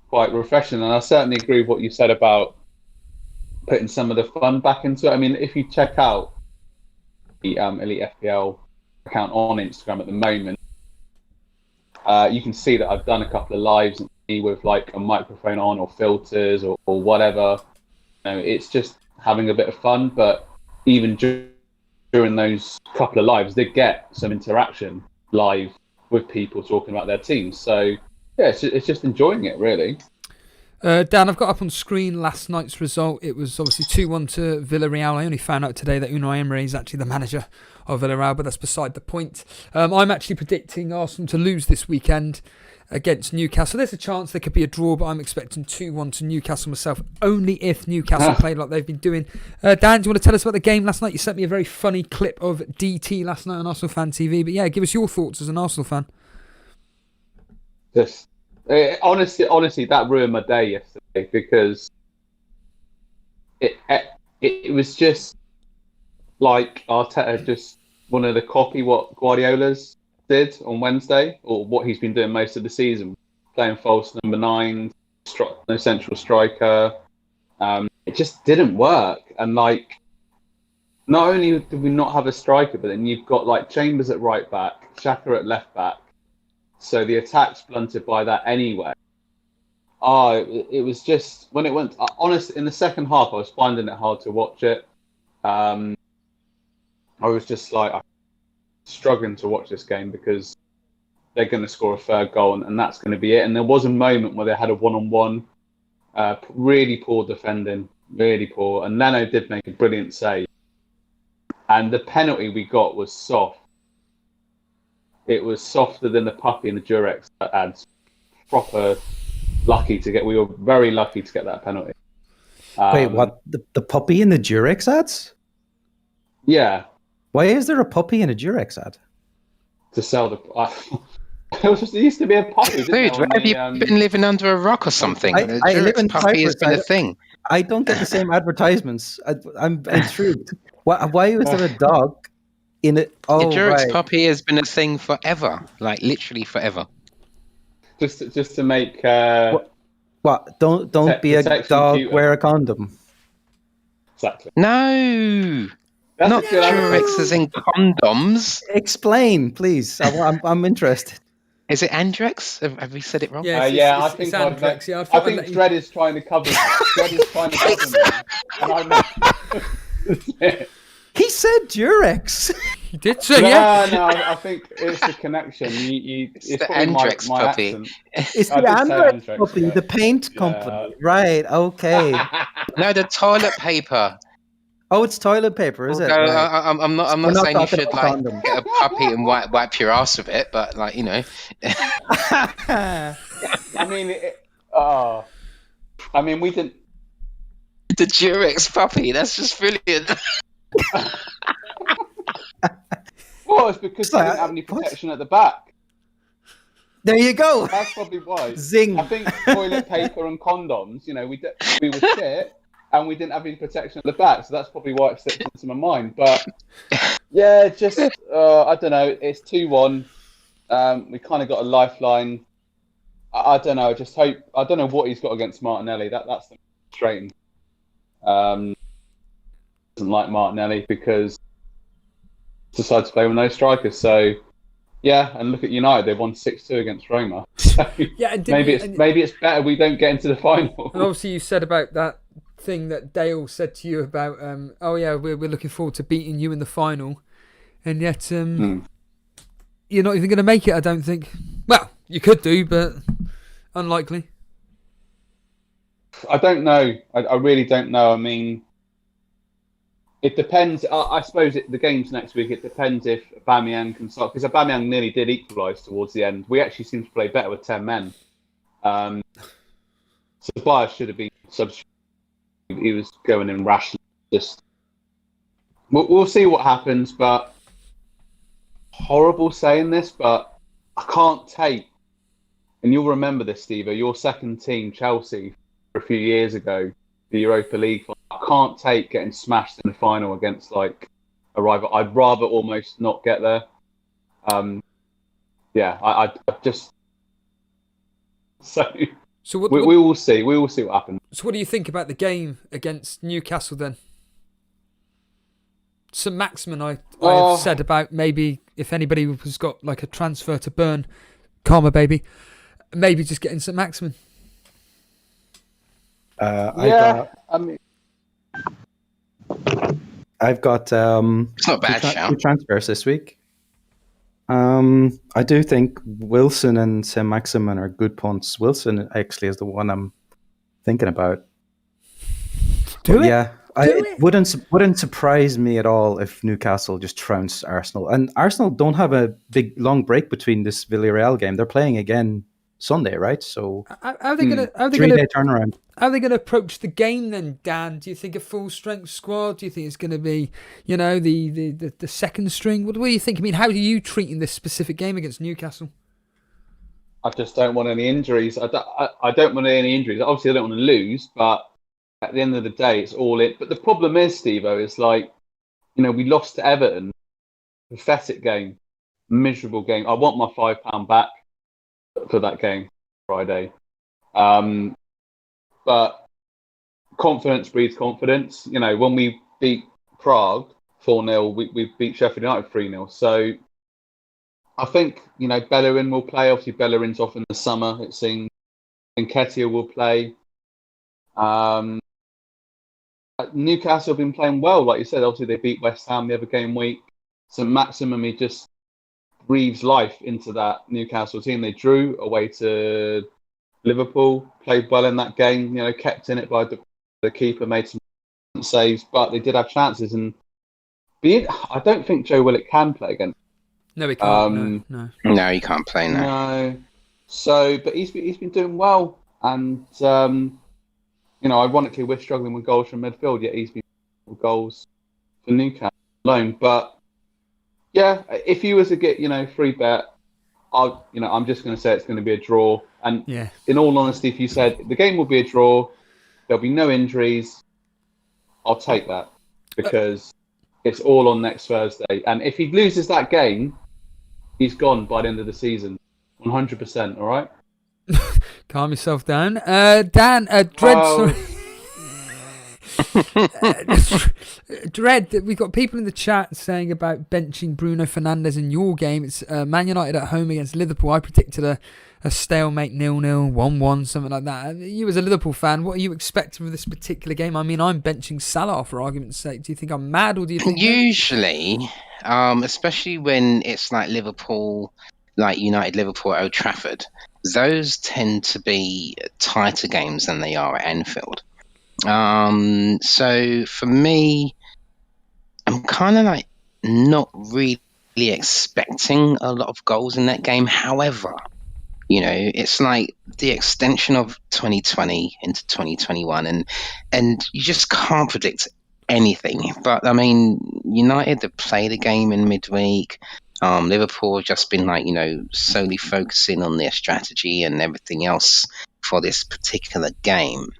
quite refreshing. And I certainly agree with what you said about putting some of the fun back into it. I mean, if you check out the Elite FPL account on Instagram at the moment, you can see that I've done a couple of lives with like a microphone on or filters or whatever. It's just having a bit of fun. But even during those couple of lives, they get some interaction live with people talking about their teams. So, yeah, it's just enjoying it, really. Dan, I've got up on screen last night's result. It was obviously 2-1 to Villarreal. I only found out today that Unai Emery is actually the manager of Villarreal, but that's beside the point. I'm actually predicting Arsenal to lose this weekend against Newcastle. There's a chance there could be a draw, but I'm expecting 2-1 to Newcastle myself, only if Newcastle played like they've been doing. Dan, do you want to tell us about the game last night? You sent me a very funny clip of DT last night on Arsenal Fan TV, but yeah, give us your thoughts as an Arsenal fan. Just honestly, that ruined my day yesterday because it was just like Arteta just wanted to copy what Guardiola's did on Wednesday, or what he's been doing most of the season, playing false number 9, no central striker. It just didn't work, and like, not only did we not have a striker, but then you've got like Chambers at right back, Xhaka at left back. So the attack's blunted by that anyway. It was just, when it went, honestly, in the second half, I was finding it hard to watch it. I was just like, I'm struggling to watch this game because they're going to score a third goal and that's going to be it. And there was a moment where they had a one-on-one, really poor defending, really poor. And Leno did make a brilliant save. And the penalty we got was soft. It was softer than the puppy in the Durex ads. Proper lucky to get. We were very lucky to get that penalty. Wait, what? The puppy in the Durex ads? Yeah. Why is there a puppy in a Durex ad? To sell the. It used to be a puppy. Dude, where have you been living under a rock or something? I live in puppy has Cyprus. been a thing. I don't get the same advertisements. I'm intrigued. Why is there a dog in it? Oh, the Durex right. puppy has been a thing forever, like literally forever. Just to make. What? Don't be a dog. Wear a condom. Exactly. No. That's Not a good answer. Durex as in condoms. Explain, please. I'm interested. Is it Andrex? Have we said it wrong? Yeah, I think it's Andrex. Yeah, I think Dredd is trying to cover. Dredd is trying to cover me, and I'm. He said Durex. You did so, yeah. No, I think it's the connection. It's the probably Andrex my puppy. accent. It's the I did say Andrex Andrex, puppy, yeah. the paint company. Right, okay. No, the toilet paper. Oh, it's toilet paper, is it? No, Right. I'm not We're not saying you talking should about like condoms. get a puppy and wipe your ass with it, but like I mean, we didn't. the Durex puppy. That's just brilliant. Well, it's because we didn't have any protection at the back. There you go. That's probably why. Zing. I think toilet paper and condoms. We were shit, and we didn't have any protection at the back, so that's probably why it slipped into my mind. But yeah, just I don't know. It's 2-1. We kind of got a lifeline. I don't know. I just hope. I don't know what he's got against Martinelli. That's the frustrating. Doesn't like Martinelli because he decided to play with no strikers. So yeah, and look at United. They won 6-2 against Roma. So Yeah, and maybe it's better we don't get into the final. And obviously, you said about that thing that Dale said to you about, oh yeah, we're looking forward to beating you in the final, and yet you're not even going to make it. I don't think. Well, you could do, but unlikely. I don't know. I really don't know. I mean, it depends. I suppose the game's next week. It depends if Aubameyang can start, because Aubameyang nearly did equalise towards the end. We actually seem to play better with 10 men. So Tobias should have been substituted. He was going in rashly. Just we'll see what happens. But horrible saying this, but I can't take. And you'll remember this, Steve. Your second team, Chelsea, a few years ago, the Europa League. I can't take getting smashed in the final against like a rival. I'd rather almost not get there. Yeah, I just so what, we will see. We will see what happens. So what do you think about the game against Newcastle then? St Maximin, I've said about maybe if anybody has got like a transfer to burn, karma baby, maybe just getting St Maximin. I've got It's not a bad shout. two transfers this week. I do think Wilson and Sam Maximin are good punts. Wilson actually is the one I'm thinking about. Yeah, it wouldn't surprise me at all if Newcastle just trounced Arsenal. And Arsenal don't have a big long break between this Villarreal game. They're playing again Sunday, right? So How are they going to 3-day turnaround? How are they going to approach the game then, Dan? Do you think a full strength squad? Do you think it's going to be, the second string? What do you think? I mean, how are you treating this specific game against Newcastle? I just don't want any injuries. I don't want any injuries. Obviously, I don't want to lose, but at the end of the day, it's all in. But the problem is, Steve-O, is like, we lost to Everton. Pathetic game. Miserable game. I want my £5 back for that game Friday. But confidence breeds confidence. When we beat Prague 4-0, we beat Sheffield United 3-0. So I think, Bellerin will play. Obviously, Bellerin's off in the summer, it seems. And Nketiah will play. Newcastle have been playing well, like you said. Obviously, they beat West Ham the other game week. St Maximin, he just breathes life into that Newcastle team. They drew away to Liverpool, played well in that game. Kept in it by the keeper, made some saves, but they did have chances. And I don't think Joe Willock can play again. No, he can't. No, he can't play now. No. So, but he's been doing well, and ironically, we're struggling with goals from midfield. Yet he's been with goals for Newcastle alone. But yeah, if you was to get free bet, I'm just going to say it's going to be a draw. And in all honesty, if you said the game will be a draw, there'll be no injuries, I'll take that because it's all on next Thursday. And if he loses that game, he's gone by the end of the season, 100%. All right. Calm yourself down, Dan. Dread. Dread, we've got people in the chat saying about benching Bruno Fernandes in your game. It's Man United at home against Liverpool. I predicted a stalemate 0-0, 1-1, something like that. You as a Liverpool fan, what are you expecting from this particular game? I mean, I'm benching Salah for argument's sake. Do you think I'm mad, or do you think... Usually, especially when it's like Liverpool, like United Liverpool at Old Trafford, those tend to be tighter games than they are at Anfield. So for me, I'm kind of like not really expecting a lot of goals in that game. However, it's like the extension of 2020 into 2021, and you just can't predict anything. But I mean, United have played a game in midweek. Liverpool have just been like, solely focusing on their strategy and everything else for this particular game.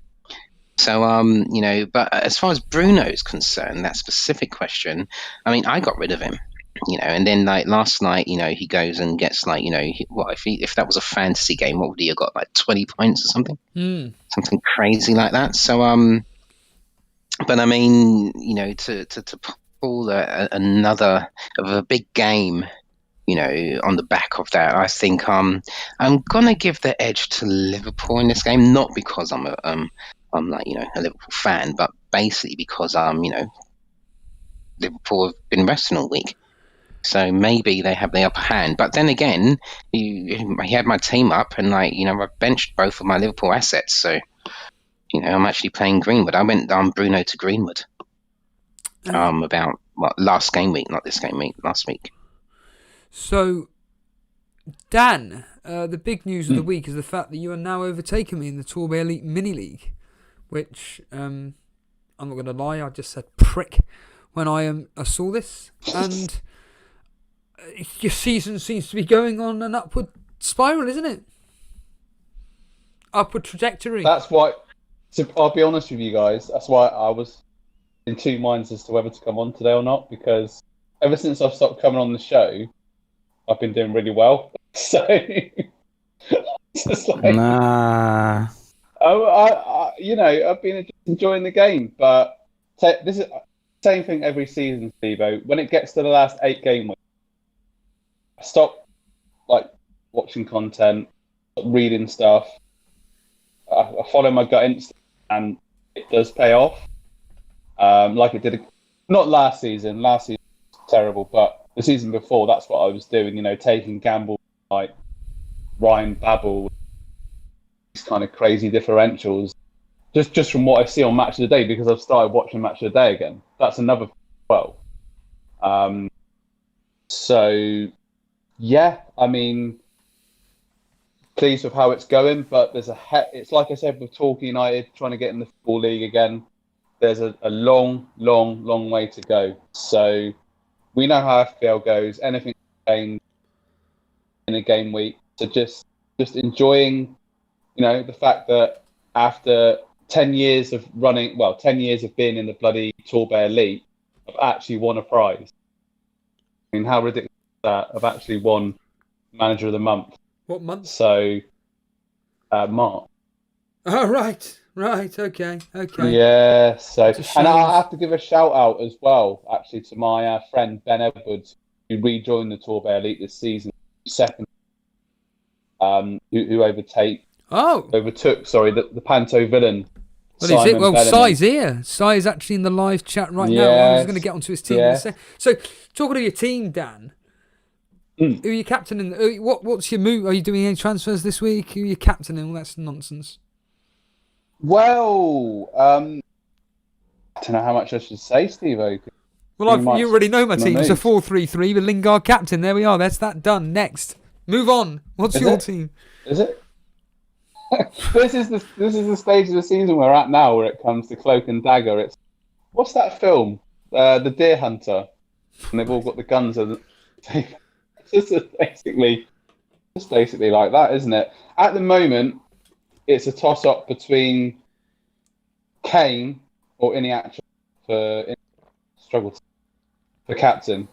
So, but as far as Bruno is concerned, that specific question, I mean, I got rid of him, and then like last night, he goes and gets like, if that was a fantasy game, what would he have got, like 20 points or something? Something crazy like that. So, but I mean, to pull another of a big game, on the back of that, I think I'm gonna give the edge to Liverpool in this game, not because I'm like a Liverpool fan, but basically because Liverpool have been resting all week, so maybe they have the upper hand. But then again, he had my team up, and like I've benched both of my Liverpool assets, so I'm actually playing Greenwood. I went Bruno to Greenwood about last game week, not this game week, last week. So, Dan, the big news of the week is the fact that you are now overtaking me in the Torbay Elite mini-league, which, I'm not going to lie, I just said prick when I saw this, and your season seems to be going on an upward spiral, isn't it? Upward trajectory. That's why, I'll be honest with you guys, that's why I was in two minds as to whether to come on today or not, because ever since I've stopped coming on the show, I've been doing really well. So, it's just like, nah. I've been enjoying the game, but this is the same thing every season, Steve-O. When it gets to the last 8 game weeks, I stop like watching content, reading stuff. I follow my gut instinct, and it does pay off. Like it did, not last season. Last season was terrible, but the season before, that's what I was doing. Taking gambles like Ryan Babel, these kind of crazy differentials, just from what I see on Match of the Day, because I've started watching Match of the Day again. That's another 12. So yeah, I mean, pleased with how it's going, but there's it's like I said with Torquay United trying to get in the football league again. There's a long way to go. So we know how FPL goes. Anything can change in a game week. So just enjoying, the fact that after 10 years of running, 10 years of being in the bloody Torbay Elite, I've actually won a prize. I mean, how ridiculous is that? I've actually won Manager of the Month. What month? So, March. Oh, right, okay. Yeah, so, and I have to give a shout out as well, actually, to my friend Ben Edwards, who rejoined the Torbay Elite this season, second, who overtook, the Panto villain. What is it? Well, Sai's here. Sai is actually in the live chat right now. I was going to get onto his team in a second. So, talking to your team, Dan, who are you captaining? What's your move? Are you doing any transfers this week? Who are you captaining? All that's nonsense. Well, I don't know how much I should say, Steve-O. Well, you already know my team. It's a 4-3-3 with Lingard captain. There we are. That's that done. Next. Move on. What's your team? Is it? This is the stage of the season we're at now, where it comes to Cloak and Dagger. What's that film? The Deer Hunter, and they've all got the guns. It's just basically like that, isn't it? At the moment, it's a toss-up between Kane or Iniacho for captain.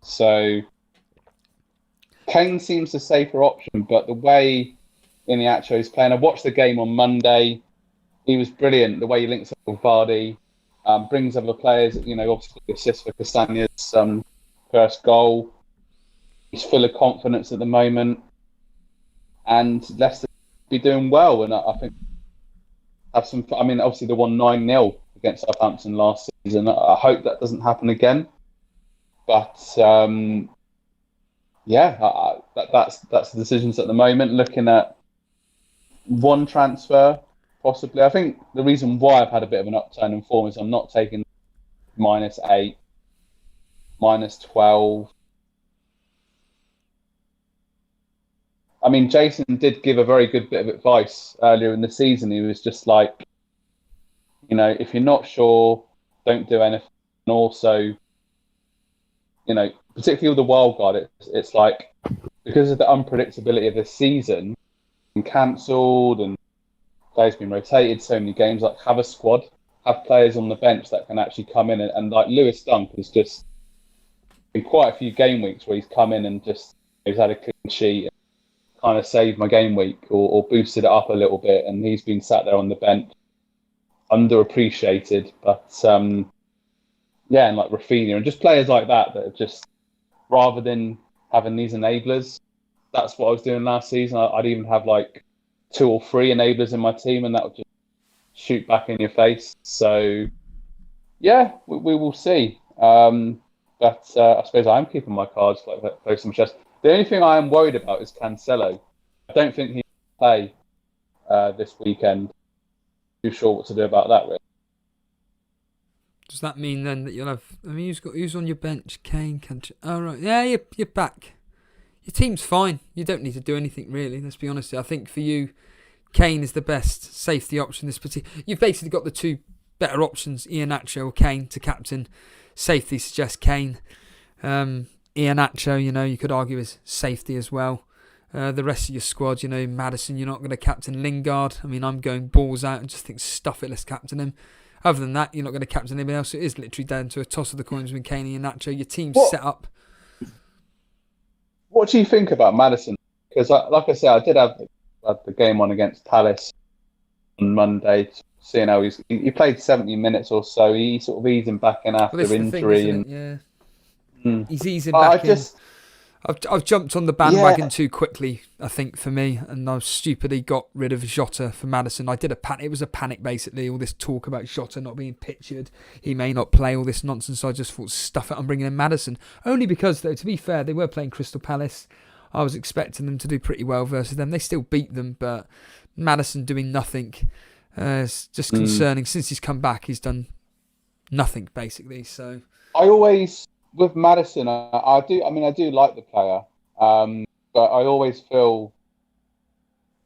So Kane seems the safer option, but the way Iniacho is playing, I watched the game on Monday. He was brilliant. The way he links up with Vardy, Brings other players. Obviously the assist for Castagna's first goal. He's full of confidence at the moment, and Leicester be doing well. And I think have some. I mean, obviously they won 9-0 against Southampton last season. I hope that doesn't happen again. But that's the decisions at the moment. Looking at one transfer, possibly. I think the reason why I've had a bit of an upturn in form is I'm not taking -8, -12. I mean, Jason did give a very good bit of advice earlier in the season. He was just like, if you're not sure, don't do anything. And also, particularly with the wild card, it's like, because of the unpredictability of this season, and cancelled and players been rotated so many games, like have a squad, have players on the bench that can actually come in and like Lewis Dunk has just been quite a few game weeks where he's come in and just he's had a clean sheet and kind of saved my game week or boosted it up a little bit, and he's been sat there on the bench underappreciated. But and like Rafinha and just players like that are just, rather than having these enablers, that's what I was doing last season. I'd even have like 2 or 3 enablers in my team, and that would just shoot back in your face. So yeah, we will see. But I suppose I am keeping my cards like close to my chest. The only thing I am worried about is Cancelo. I don't think he will play this weekend. Too sure what to do about that, really. Does that mean then that you'll have? I mean, who's on your bench? Kane, oh right, yeah, you're back. Your team's fine. You don't need to do anything really. Let's be honest. I think for you, Kane is the best safety option. You've basically got the 2 better options: Iheanacho or Kane to captain. Safety suggests Kane. Iheanacho, you could argue is safety as well. The rest of your squad, Maddison, you're not going to captain Lingard. I mean, I'm going balls out and just think, stuff it, let's captain him. Other than that, you're not going to captain anybody else. It is literally down to a toss of the coins between Kane and Iheanacho. Your team's set up. What do you think about Maddison? Because, like I said, I did have the game on against Palace on Monday, seeing how he played 70 minutes or so. He sort of easing back in after injury. He's easing back in. I've jumped on the bandwagon too quickly, I think, for me, and I've stupidly got rid of Jota for Maddison. I did it was a panic, basically, all this talk about Jota not being pictured, he may not play, all this nonsense. So I just thought, stuff it, I'm bringing in Maddison. Only because, though, to be fair, they were playing Crystal Palace. I was expecting them to do pretty well versus them. They still beat them, but Maddison doing nothing is just concerning. Since he's come back, he's done nothing, basically. So I always... With Maddison, I do like the player, but I always feel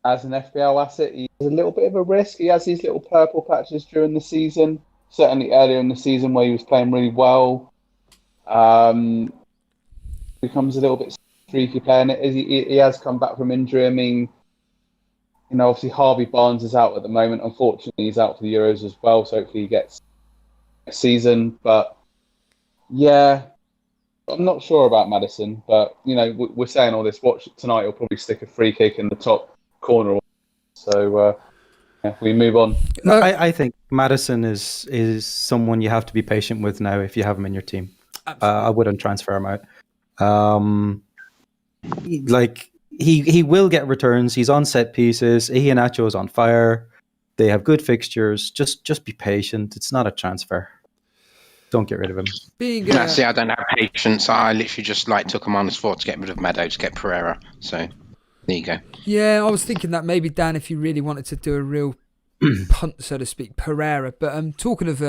as an FPL asset, he's a little bit of a risk. He has these little purple patches during the season, certainly earlier in the season where he was playing really well. Becomes a little bit streaky playing it. He has come back from injury. I mean, obviously Harvey Barnes is out at the moment. Unfortunately, he's out for the Euros as well, so hopefully he gets a season. But yeah, I'm not sure about Maddison, but we're saying all this. Watch tonight, he'll probably stick a free kick in the top corner. So we move on. I think Maddison is someone you have to be patient with now if you have him in your team. I wouldn't transfer him out. He will get returns. He's on set pieces. Iheanacho is on fire. They have good fixtures. Just be patient. It's not a transfer. Don't get rid of him. See, I don't have patience. I literally just took a -4 to get rid of Meadow to get Pereira. So there you go. Yeah, I was thinking that maybe, Dan, if you really wanted to do a real punt, so to speak, Pereira. But talking of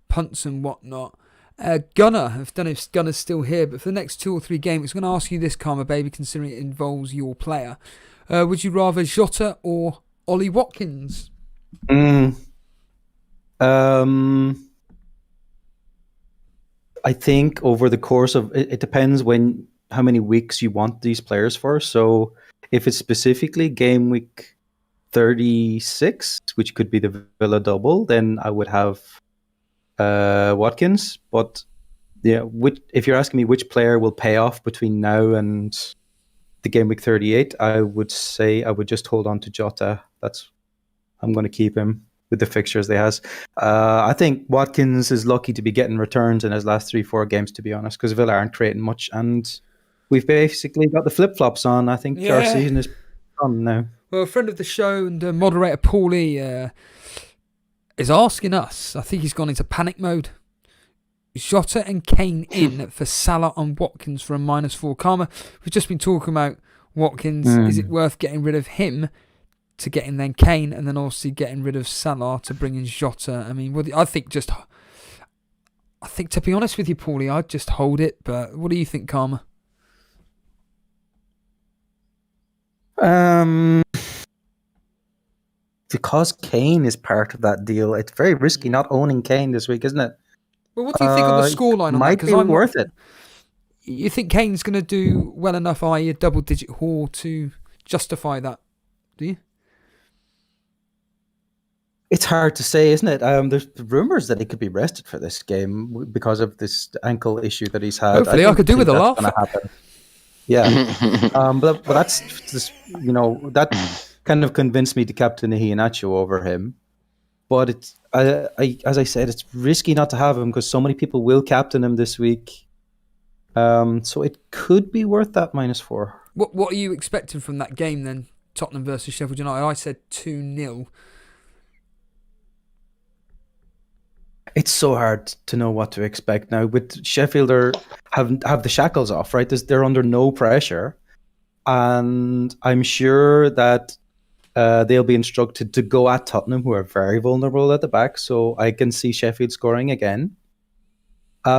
punts and whatnot, Gunnar, I don't know if Gunnar's still here, but for the next 2 or 3 games, I'm going to ask you this, Karma Baby, considering it involves your player. Would you rather Jota or Ollie Watkins? I think over the course of it depends how many weeks you want these players for. So if it's specifically game week 36, which could be the Villa double, then I would have Watkins. But yeah, if you're asking me which player will pay off between now and the game week 38, I would say I would just hold on to Jota. I'm going to keep him. with the fixtures they has. I think Watkins is lucky to be getting returns in his last 3-4 games, to be honest, because Villa aren't creating much, and we've basically got the flip-flops on. I think our season is on now. Well, a friend of the show and moderator Paulie is asking us, I think he's gone into panic mode, Jota and Kane in for Salah and Watkins for a -4. Karma, we've just been talking about Watkins. Is it worth getting rid of him to get in then Kane, and then obviously getting rid of Salah to bring in Jota? I mean, I think, to be honest with you, Paulie, I'd just hold it. But what do you think, Karma? Because Kane is part of that deal, it's very risky not owning Kane this week, isn't it? Well, what do you think on the scoreline on that? Might be worth it. You think Kane's going to do well enough, i.e. a double-digit haul, to justify that? Do you? It's hard to say, isn't it? There's rumours that he could be rested for this game because of this ankle issue that he's had. Hopefully, I could do with a laugh. Yeah, but that's just, that kind of convinced me to captain Iheanacho over him. But it's as I said, it's risky not to have him because so many people will captain him this week. So it could be worth that -4. What are you expecting from that game then? Tottenham versus Sheffield United. I said 2-0. It's so hard to know what to expect now. With Sheffield, have the shackles off, right? They're under no pressure, and I'm sure that they'll be instructed to go at Tottenham, who are very vulnerable at the back. So I can see Sheffield scoring again,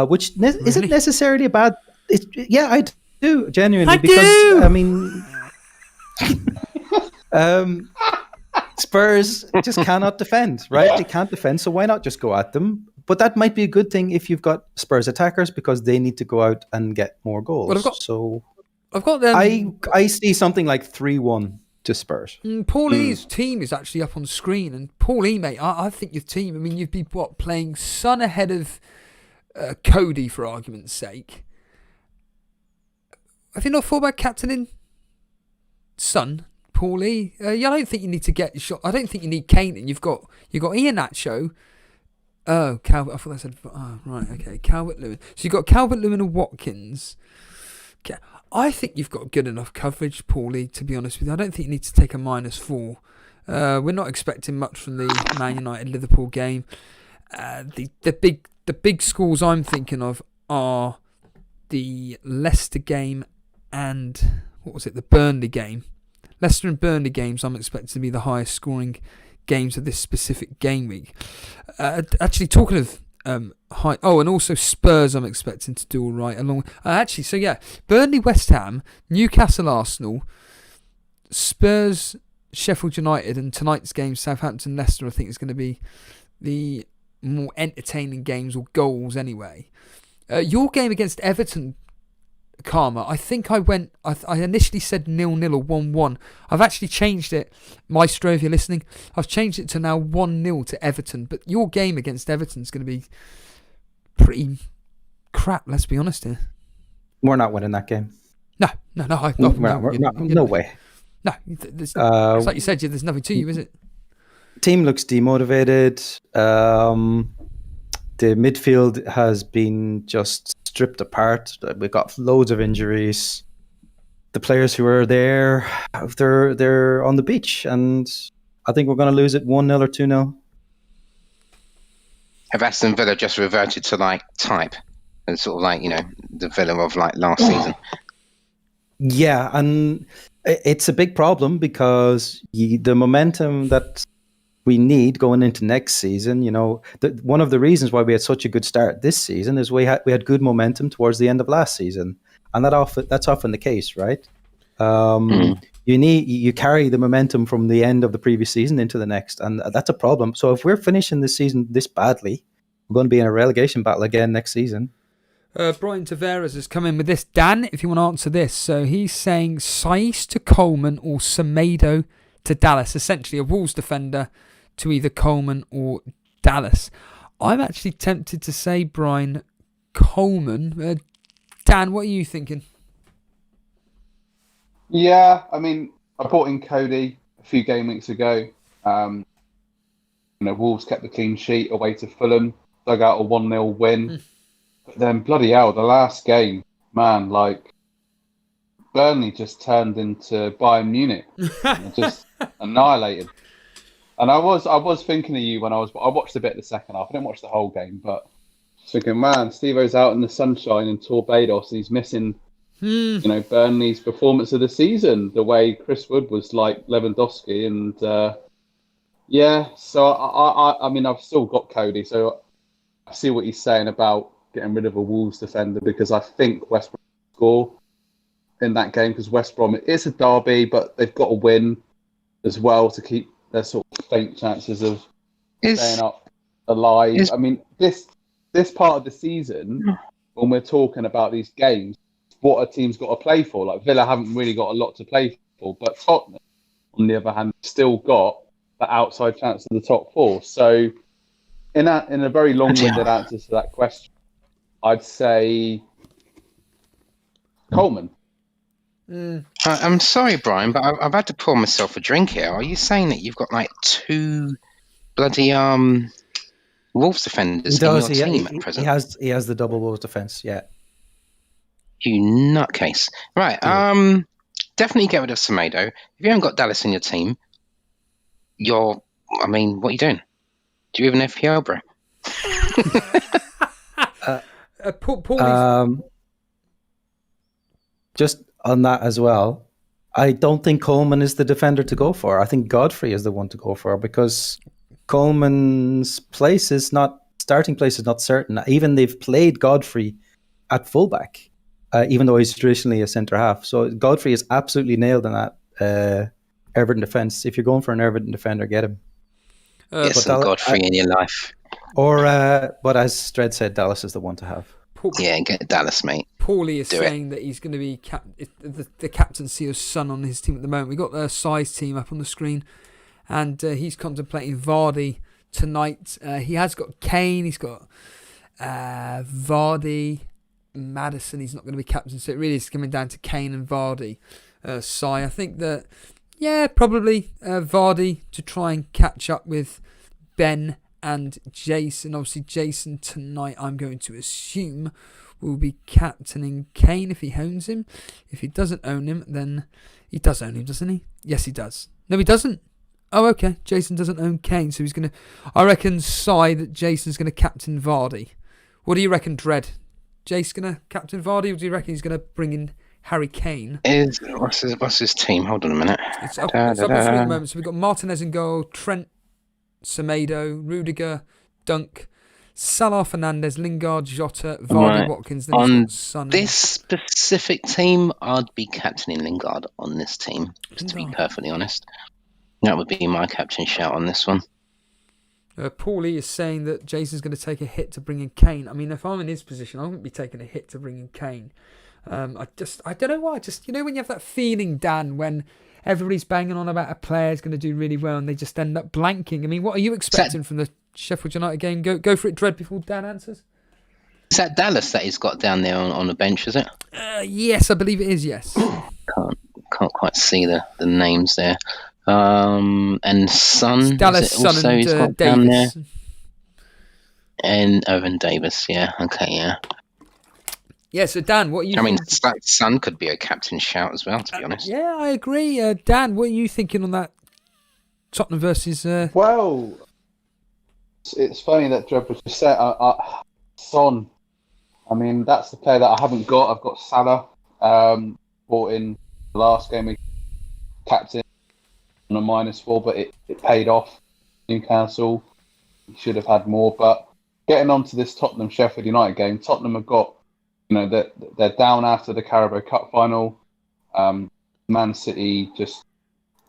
which isn't necessarily a bad. Yeah, I do genuinely I mean, Spurs just cannot defend, right? They can't defend, so why not just go at them? But that might be a good thing if you've got Spurs attackers because they need to go out and get more goals. Well, I've got them. I see something like 3-1 to Spurs. Paulie's team is actually up on screen, and Paulie, mate, I think your team. I mean, you'd be playing Son ahead of Cody for argument's sake. Have you not thought about captaining Son? Paulie, I don't think you need to get shot. I don't think you need Kane. And you've got Iheanacho. Oh, Calvert. I thought I said. Oh, right. Okay, Calvert-Lewin. So you've got Calvert-Lewin and Watkins. Okay. I think you've got good enough coverage, Paulie. To be honest with you, I don't think you need to take a -4. We're not expecting much from the Man United Liverpool game. The big scores I'm thinking of are the Leicester game and the Burnley game. Leicester and Burnley games I'm expecting to be the highest scoring games of this specific game week. Actually, talking of high, and also Spurs I'm expecting to do all right. Burnley, West Ham, Newcastle, Arsenal, Spurs, Sheffield United, and tonight's game Southampton, Leicester I think is going to be the more entertaining games or goals anyway. Your game against Everton, Karma, I think I initially said 0-0 or 1-1. I've actually changed it, Maestro, if you're listening. I've changed it to now 1-0 to Everton. But your game against Everton is going to be pretty crap, let's be honest here. We're not winning that game. No way. No, it's like you said, there's nothing to you, is it? Team looks demotivated. The midfield has been just stripped apart. We've got loads of injuries. The players who are there, they're on the beach, and I think we're going to lose it 1-0 or 2-0. Have Aston Villa just reverted to type and sort of the Villa of last season? Yeah, and it's a big problem because the momentum that we need going into next season, one of the reasons why we had such a good start this season is we had good momentum towards the end of last season, and that's often the case, right? You carry the momentum from the end of the previous season into the next, and that's a problem. So if we're finishing this season this badly, we're going to be in a relegation battle again next season. Brian Tavares has come in with this. Dan, if you want to answer this, so he's saying Saiss to Coleman or Semedo to Dallas, essentially a Wolves defender to either Coleman or Dallas. I'm actually tempted to say, Brian, Coleman. Dan, what are you thinking? Yeah, I mean, I brought in Cody a few game weeks ago. Wolves kept the clean sheet away to Fulham, dug out a 1-0 win. But then, bloody hell, the last game, man, like, Burnley just turned into Bayern Munich, just annihilated. And I was thinking of you when I watched a bit of the second half. I didn't watch the whole game, but thinking, man, Steve-O's out in the sunshine in Torbados, and he's missing, Burnley's performance of the season. The way Chris Wood was like Lewandowski, and So I mean, I've still got Cody, so I see what he's saying about getting rid of a Wolves defender, because I think West Brom will score in that game, because West Brom, it's a derby, but they've got to win as well to keep their sort of faint chances of staying up alive. I mean, this part of the season, when we're talking about these games, what a team's got to play for. Like, Villa haven't really got a lot to play for, but Tottenham, on the other hand, still got that outside chance of the top four. So in a very long-winded answer to that question, I'd say Coleman. I'm sorry, Brian, but I've had to pour myself a drink here. Are you saying that you've got like 2 bloody Wolves defenders in your team at present? He has the double Wolves defense. Yeah. You nutcase. Right. Definitely get rid of Semedo. If you haven't got Dallas in your team, what are you doing? Do you have an FPL, bro? Just on that as well, I don't think Coleman is the defender to go for. I think Godfrey is the one to go for, because Coleman's starting place is not certain. Even they've played Godfrey at fullback, even though he's traditionally a centre half. So Godfrey is absolutely nailed in that Everton defence. If you're going for an Everton defender, get him. Get some Godfrey in your life. But as Stred said, Dallas is the one to have. Get Dallas, mate. Paulie is saying that he's going to be the captaincy of Son on his team at the moment. We've got the size team up on the screen, and he's contemplating Vardy tonight. He has got Kane, he's got Vardy, Maddison. He's not going to be captain, so it really is coming down to Kane and Vardy. I think that, probably Vardy to try and catch up with Ben and Jason. Obviously, Jason tonight, I'm going to assume, will be captaining Kane if he owns him. If he doesn't own him, then he does own him, doesn't he? Yes, he does. No, he doesn't. Oh, okay. Jason doesn't own Kane, so he's going to... I reckon, that Jason's going to captain Vardy. What do you reckon, Dredd? Jace going to captain Vardy, or do you reckon he's going to bring in Harry Kane? What's his team? Hold on a minute. It's up on screen at the moment. So we've got Martinez in goal, Trent, Semedo, Rudiger, Dunk, Salah, Fernandez, Lingard, Jota, Vardy, Watkins. Then on Son this specific team, I'd be captaining Lingard on this team, to be perfectly honest. That would be my captain shout on this one. Paulie is saying that Jason's going to take a hit to bring in Kane. I mean, if I'm in his position, I wouldn't be taking a hit to bring in Kane. I don't know why. When you have that feeling, Dan, when everybody's banging on about a player's going to do really well and they just end up blanking. I mean, what are you expecting from the Sheffield United game? Go for it, Dredd, before Dan answers. Is that Dallas that he's got down there on the bench, is it? Yes, I believe it is, yes. Can't quite see the names there. And Son, it's Dallas, Son also and he's got Davis. down there. And Owen Davis, yeah. Okay, yeah. Yeah, so Dan, what are you thinking? Son could be a captain shout as well, to be honest. Yeah, I agree. Dan, what are you thinking on that Tottenham versus... Well, it's funny that Dredd was just said, Son. I mean, that's the player that I haven't got. I've got Salah, bought in the last game we captain on a -4, but it paid off. Newcastle, should have had more. But getting on to this Tottenham-Sheffield United game, Tottenham have got, they're down after the Carabao Cup final. Man City just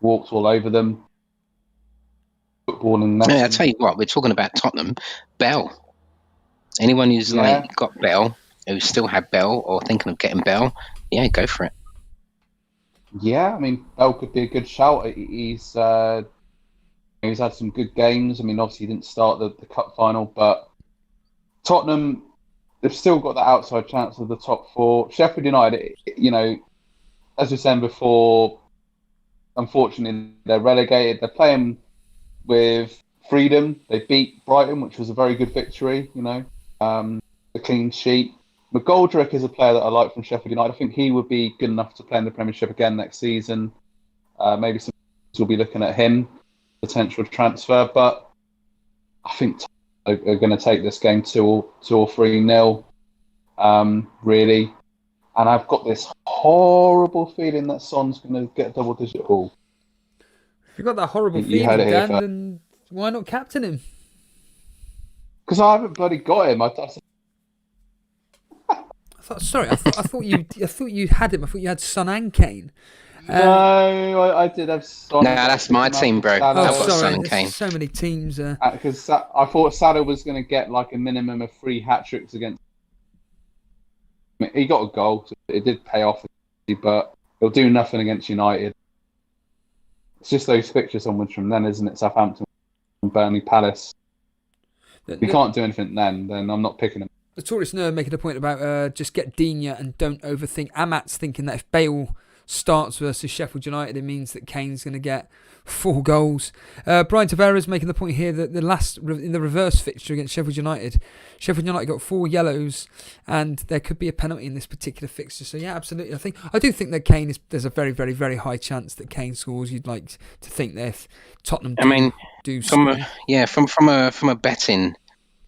walked all over them. Football and yeah, I'll tell you what, we're talking about Tottenham. Bell. Anyone who's got Bell, who still had Bell or thinking of getting Bell, go for it. Yeah, I mean, Bell could be a good shout. He's had some good games. I mean, obviously he didn't start the cup final, but Tottenham, they've still got that outside chance of the top four. Sheffield United, as we were saying before, unfortunately they're relegated. They're playing with freedom. They beat Brighton, which was a very good victory. A clean sheet. McGoldrick is a player that I like from Sheffield United. I think he would be good enough to play in the Premiership again next season. Maybe some will be looking at him, potential transfer. But I think are going to take this game 2 or 3-0, really. And I've got this horrible feeling that Son's going to get a double-digit haul. If you've got that horrible feeling, Dan, then why not captain him? Because I haven't bloody got him. I thought you had him. I thought you had Son and Kane. No, I did have Son. No, that's my team, bro. I've got Son and Kane. So many teams. Because I thought Salah was going to get like a minimum of 3 hat-tricks against. I mean, he got a goal. So it did pay off, but he'll do nothing against United. It's just those fixtures onwards from then, isn't it? Southampton, Burnley, Palace. If you can't do anything then I'm not picking him. The Tourist Nerd making a point about just get Digne and don't overthink. Amat's thinking that if Bale starts versus Sheffield United, it means that Kane's going to get 4 goals. Brian Tavares making the point here that in the reverse fixture against Sheffield United got 4 yellows, and there could be a penalty in this particular fixture. So yeah, absolutely. I do think that there's a very, very, very high chance that Kane scores. You'd like to think that if Tottenham do from a betting,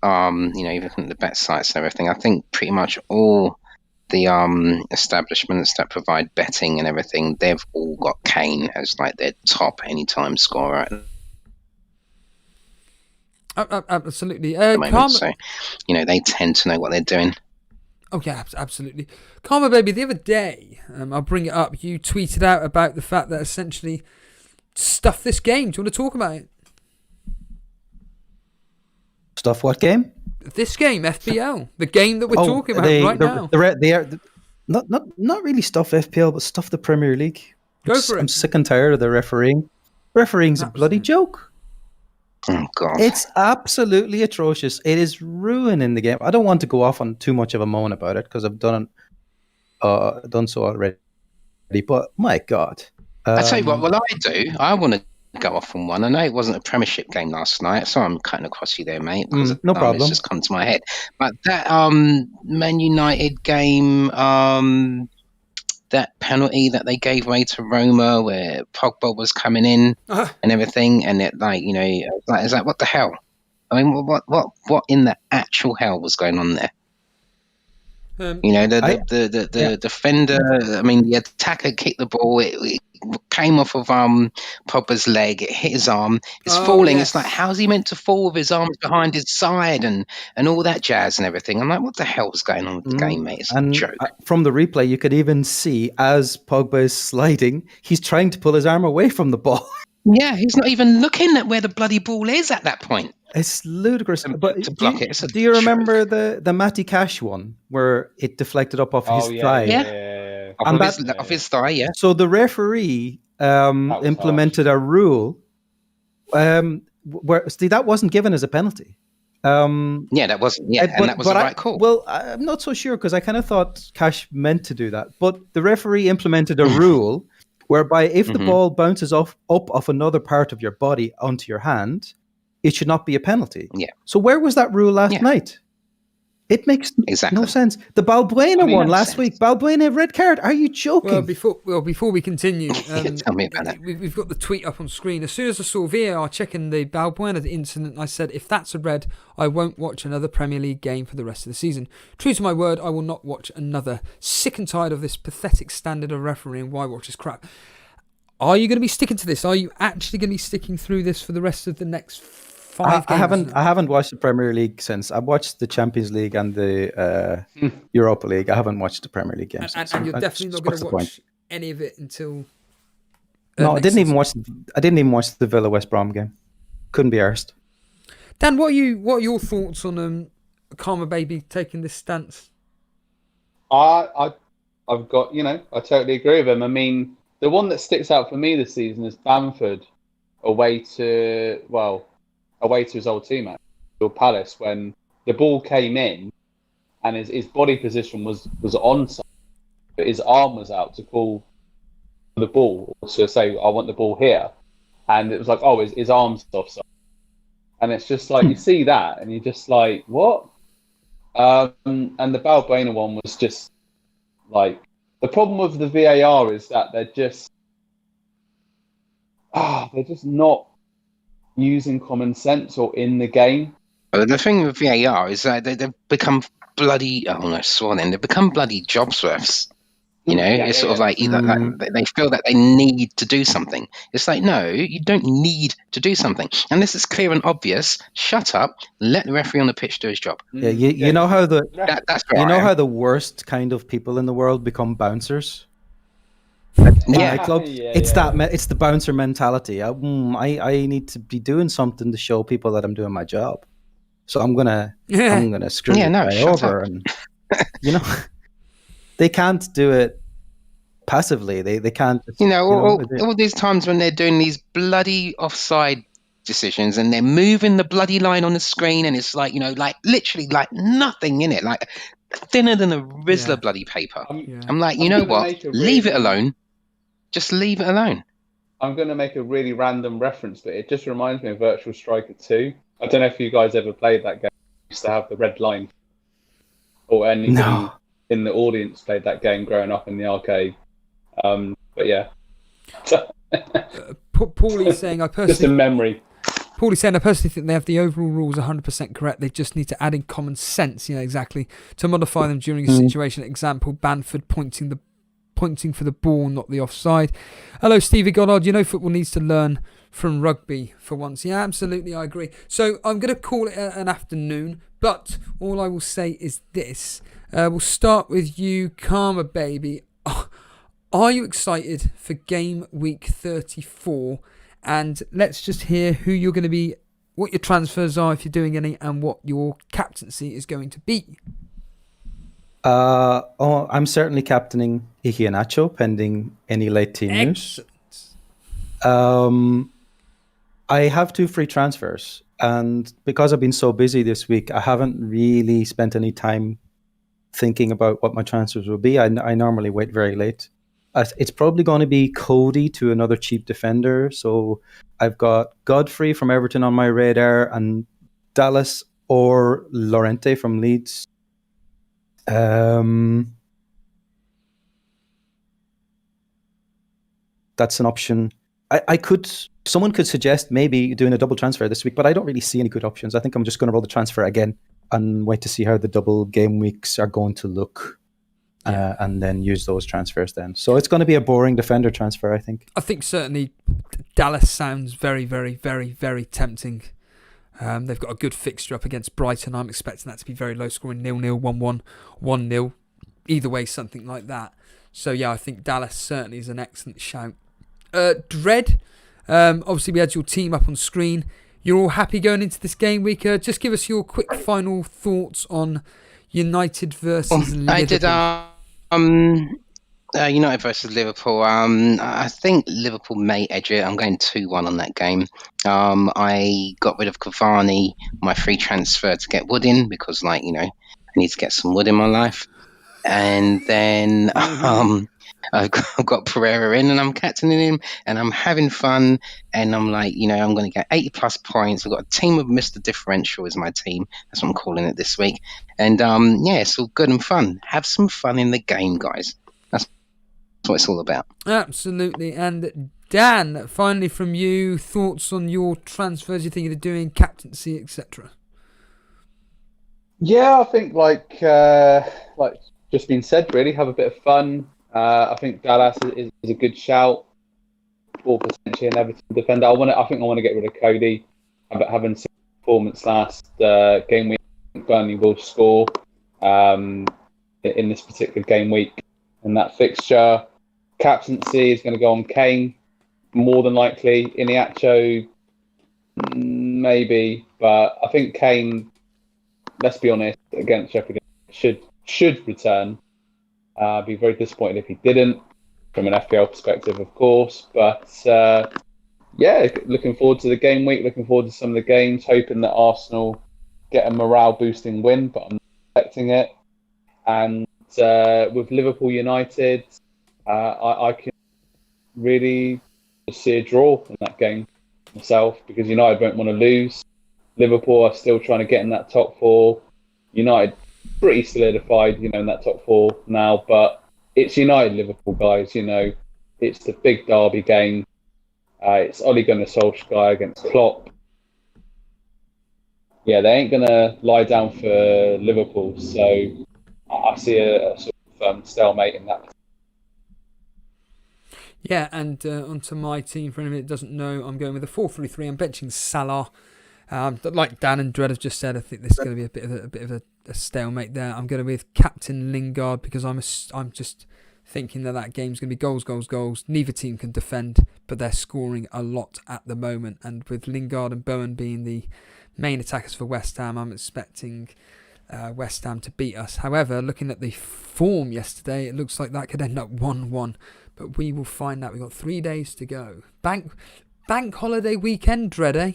even from the bet sites and everything, I think pretty much all the establishments that provide betting and everything, they've all got Kane as like their top anytime scorer. Absolutely. So, they tend to know what they're doing. Oh yeah, absolutely. Karma Baby, the other day, I'll bring it up, you tweeted out about the fact that essentially stuff this game. Do you want to talk about it? Stuff what game? This game, FPL, the game that we're talking about right now. They are not really stuff FPL, but stuff the Premier League. Go for it. I'm sick and tired of the refereeing. Refereing's a bloody joke. Oh God! It's absolutely atrocious. It is ruining the game. I don't want to go off on too much of a moan about it because I've done so already. But my God, I tell you what I do. I want to go off on one. I know it wasn't a Premiership game last night, so I'm cutting across you there, mate. No problem. It's just come to my head. But that Man United game, that penalty that they gave away to Roma, where Pogba was coming in and everything, and it is that what the hell? I mean, what in the actual hell was going on there? The defender. I mean, the attacker kicked the ball. It came off of Pogba's leg. It hit his arm. It's falling. Yes. It's like, how's he meant to fall with his arms behind his side and all that jazz and everything? I'm like, what the hell was going on with the game, mate? It's a joke. From the replay, you could even see as Pogba is sliding, he's trying to pull his arm away from the ball. Yeah, he's not even looking at where the bloody ball is at that point. It's ludicrous. But to block it. Do you remember the Matty Cash one where it deflected up off his thigh? Yeah. Off his thigh, yeah. So the referee implemented a rule where that wasn't given as a penalty. That wasn't. Yeah, and that was the right call. Well, I'm not so sure because I kind of thought Cash meant to do that, but the referee implemented a rule whereby if the ball bounces up off another part of your body onto your hand, it should not be a penalty. Yeah. So where was that rule last night? It makes no sense. The Balbuena one last week. Balbuena red card. Are you joking? Before we continue, tell me about that. We've got the tweet up on screen. As soon as I saw VAR checking the Balbuena incident, I said, if that's a red, I won't watch another Premier League game for the rest of the season. True to my word, I will not watch another. Sick and tired of this pathetic standard of refereeing. Why watch this crap? Are you going to be sticking to this? Are you actually going to be sticking through this for the rest of the next 5 games? I haven't watched the Premier League since. I've watched the Champions League and the Europa League. I haven't watched the Premier League games. And you're definitely not going to watch any of it until. No, I didn't even watch the Villa West Brom game. Couldn't be arsed. Dan, what are your thoughts on Karma Baby taking this stance? I've got I totally agree with him. I mean, the one that sticks out for me this season is Bamford away to his old team at Palace when the ball came in and his body position was onside, but his arm was out to call the ball, to say, I want the ball here. And it was like, his arm's offside. and it's just like you see that, and you're just like, what? And the Balbuena one was just like the problem with the VAR is that they're just not using common sense or in the game. The thing with VAR is that they've become bloody. Oh no, sworn in. They've become bloody jobsworths. You know, it's sort of like they feel that they need to do something. It's like, no, you don't need to do something unless it's clear and obvious. Shut up. Let the referee on the pitch do his job. Yeah, you know how that's you know how the worst kind of people in the world become bouncers. Nightclub. It's the bouncer mentality. I need to be doing something to show people that I'm doing my job. So I'm gonna screw the guy over, and you know they can't do it passively. They can't. All these times when they're doing these bloody offside decisions and they're moving the bloody line on the screen, and it's like like literally like nothing in it, like thinner than a Rizzler bloody paper. I'm like, you know what? Leave it alone. Just leave it alone. I'm going to make a really random reference, but it just reminds me of Virtual Striker 2. I don't know if you guys ever played that game. It used to have the red line. Or anybody in the audience played that game growing up in the arcade. But yeah. Paulie's saying, just a memory. Paulie's saying, I personally think they have the overall rules 100% correct. They just need to add in common sense, exactly, to modify them during a situation. Example, Bamford pointing for the ball, not the offside. Hello, Stevie Goddard. Football needs to learn from rugby for once. Yeah, absolutely, I agree. So I'm going to call it an afternoon, but all I will say is this. We'll start with you, Karma Baby. Are you excited for Game Week 34? And let's just hear who you're going to be, what your transfers are if you're doing any, and what your captaincy is going to be. I'm certainly captaining Iheanacho, pending any late team news. I have 2 free transfers, and because I've been so busy this week, I haven't really spent any time thinking about what my transfers will be. I normally wait very late. It's probably going to be Cody to another cheap defender. So I've got Godfrey from Everton on my radar, and Dallas or Llorente from Leeds. That's an option. Someone could suggest maybe doing a double transfer this week, but I don't really see any good options. I think I'm just going to roll the transfer again and wait to see how the double game weeks are going to look, and then use those transfers then. So it's going to be a boring defender transfer, I think. I think certainly Dallas sounds very, very, very, very tempting. They've got a good fixture up against Brighton. I'm expecting that to be very low scoring, 0-0, 1-1, 1-0. Either way, something like that. So yeah, I think Dallas certainly is an excellent shout. Dread, obviously we had your team up on screen. You're all happy going into this game week. Just give us your quick final thoughts on United versus Liverpool. I did United versus Liverpool. I think Liverpool may edge it. I'm going 2-1 on that game. I got rid of Cavani, my free transfer, to get Wood in because, I need to get some wood in my life. And then I've got Pereira in, and I'm captaining him, and I'm having fun. And I'm like, I'm going to get 80 plus points. I've got a team of Mr. Differential is my team. That's what I'm calling it this week. And it's all good and fun. Have some fun in the game, guys. That's what it's all about. Absolutely. And Dan, finally from you, thoughts on your transfers you're thinking of doing, captaincy, etc. Yeah, I think like just been said, really have a bit of fun. I think Dallas is a good shout, or potentially an Everton defender. I think I want to get rid of Cody. Having seen performance last game week, Burnley will score in this particular game week in that fixture. Captaincy is going to go on Kane, more than likely. Iniacho, maybe, but I think Kane, let's be honest, against Sheffield should return. Be very disappointed if he didn't, from an FPL perspective, of course. But looking forward to the game week. Looking forward to some of the games. Hoping that Arsenal get a morale-boosting win, but I'm not expecting it. And with Liverpool United, I can really see a draw in that game myself, because United won't want to lose. Liverpool are still trying to get in that top four. United pretty solidified, in that top four now. But it's United Liverpool, guys. It's the big derby game. It's Ole Gunnar Solskjaer against Klopp. Yeah, they ain't gonna lie down for Liverpool. So I see a sort of stalemate in that. Yeah, and onto my team. For anyone that doesn't know, I'm going with a 4-3-3. I'm benching Salah. Like Dan and Dredd have just said, I think this is going to be a bit of a stalemate there. I'm going with Captain Lingard because I'm just thinking that game's going to be goals, goals, goals. Neither team can defend, but they're scoring a lot at the moment. And with Lingard and Bowen being the main attackers for West Ham, I'm expecting West Ham to beat us. However, looking at the form yesterday, it looks like that could end up 1-1. But we will find out. We've got 3 days to go. Bank holiday weekend, Dredd, eh?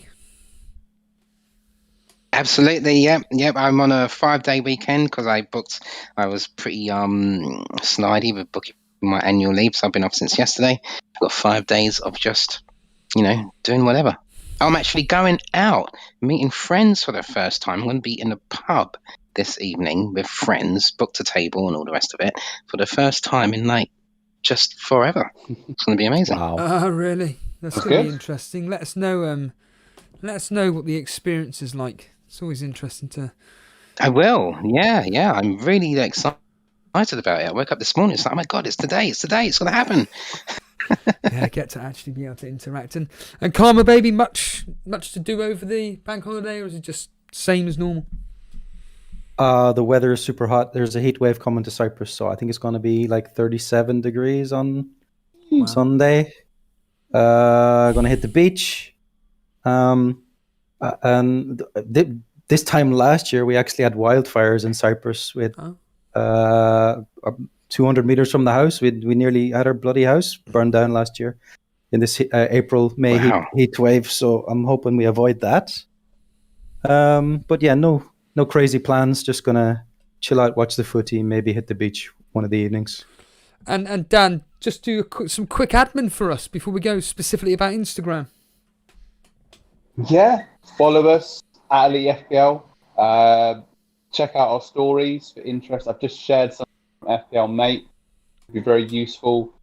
Absolutely, yep. I'm on a 5-day weekend because I was pretty snidey with booking my annual leave, so I've been off since yesterday. I've got 5 days of just, doing whatever. I'm actually going out, meeting friends for the first time. I'm going to be in a pub this evening with friends, booked a table and all the rest of it for the first time in just forever. It's going to be amazing. Wow. Really? That's going to be interesting. Let us know what the experience is like. It's always interesting to... I will. Yeah. I'm really excited about it. I woke up this morning, it's like, oh my God, it's today, it's going to happen. Yeah, get to actually be able to interact. And Karma Baby, much to do over the bank holiday, or is it just same as normal? The weather is super hot. There's a heat wave coming to Cyprus, so I think it's going to be like 37 degrees on Sunday. Going to hit the beach. And this time last year, we actually had wildfires in Cyprus with 200 meters from the house. We nearly had our bloody house burned down last year in this April-May heat wave. So I'm hoping we avoid that. But yeah, no crazy plans. Just gonna chill out, watch the footy, maybe hit the beach one of the evenings. And Dan, just do some quick admin for us before we go specifically about Instagram. Yeah, follow us at Elite FPL. Check out our stories for interest. I've just shared some from FPL Mate. It'll be very useful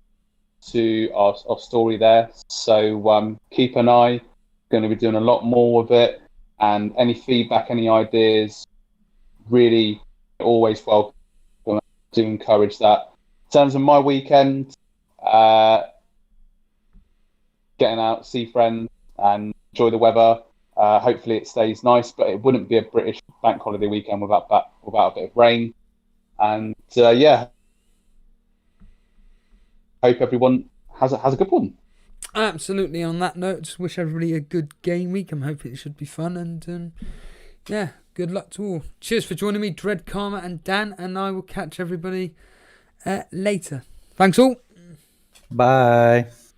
to our story there. So keep an eye. Going to be doing a lot more of it. And any feedback, any ideas, really always welcome. To encourage that. In terms of my weekend, getting out, see friends, and enjoy the weather. Hopefully it stays nice, but it wouldn't be a British bank holiday weekend without a bit of rain. And hope everyone has a good one. Absolutely. On that note, just wish everybody a good game week. I'm hoping it should be fun. And good luck to all. Cheers for joining me, Dread, Karma, and Dan. And I will catch everybody later. Thanks all. Bye.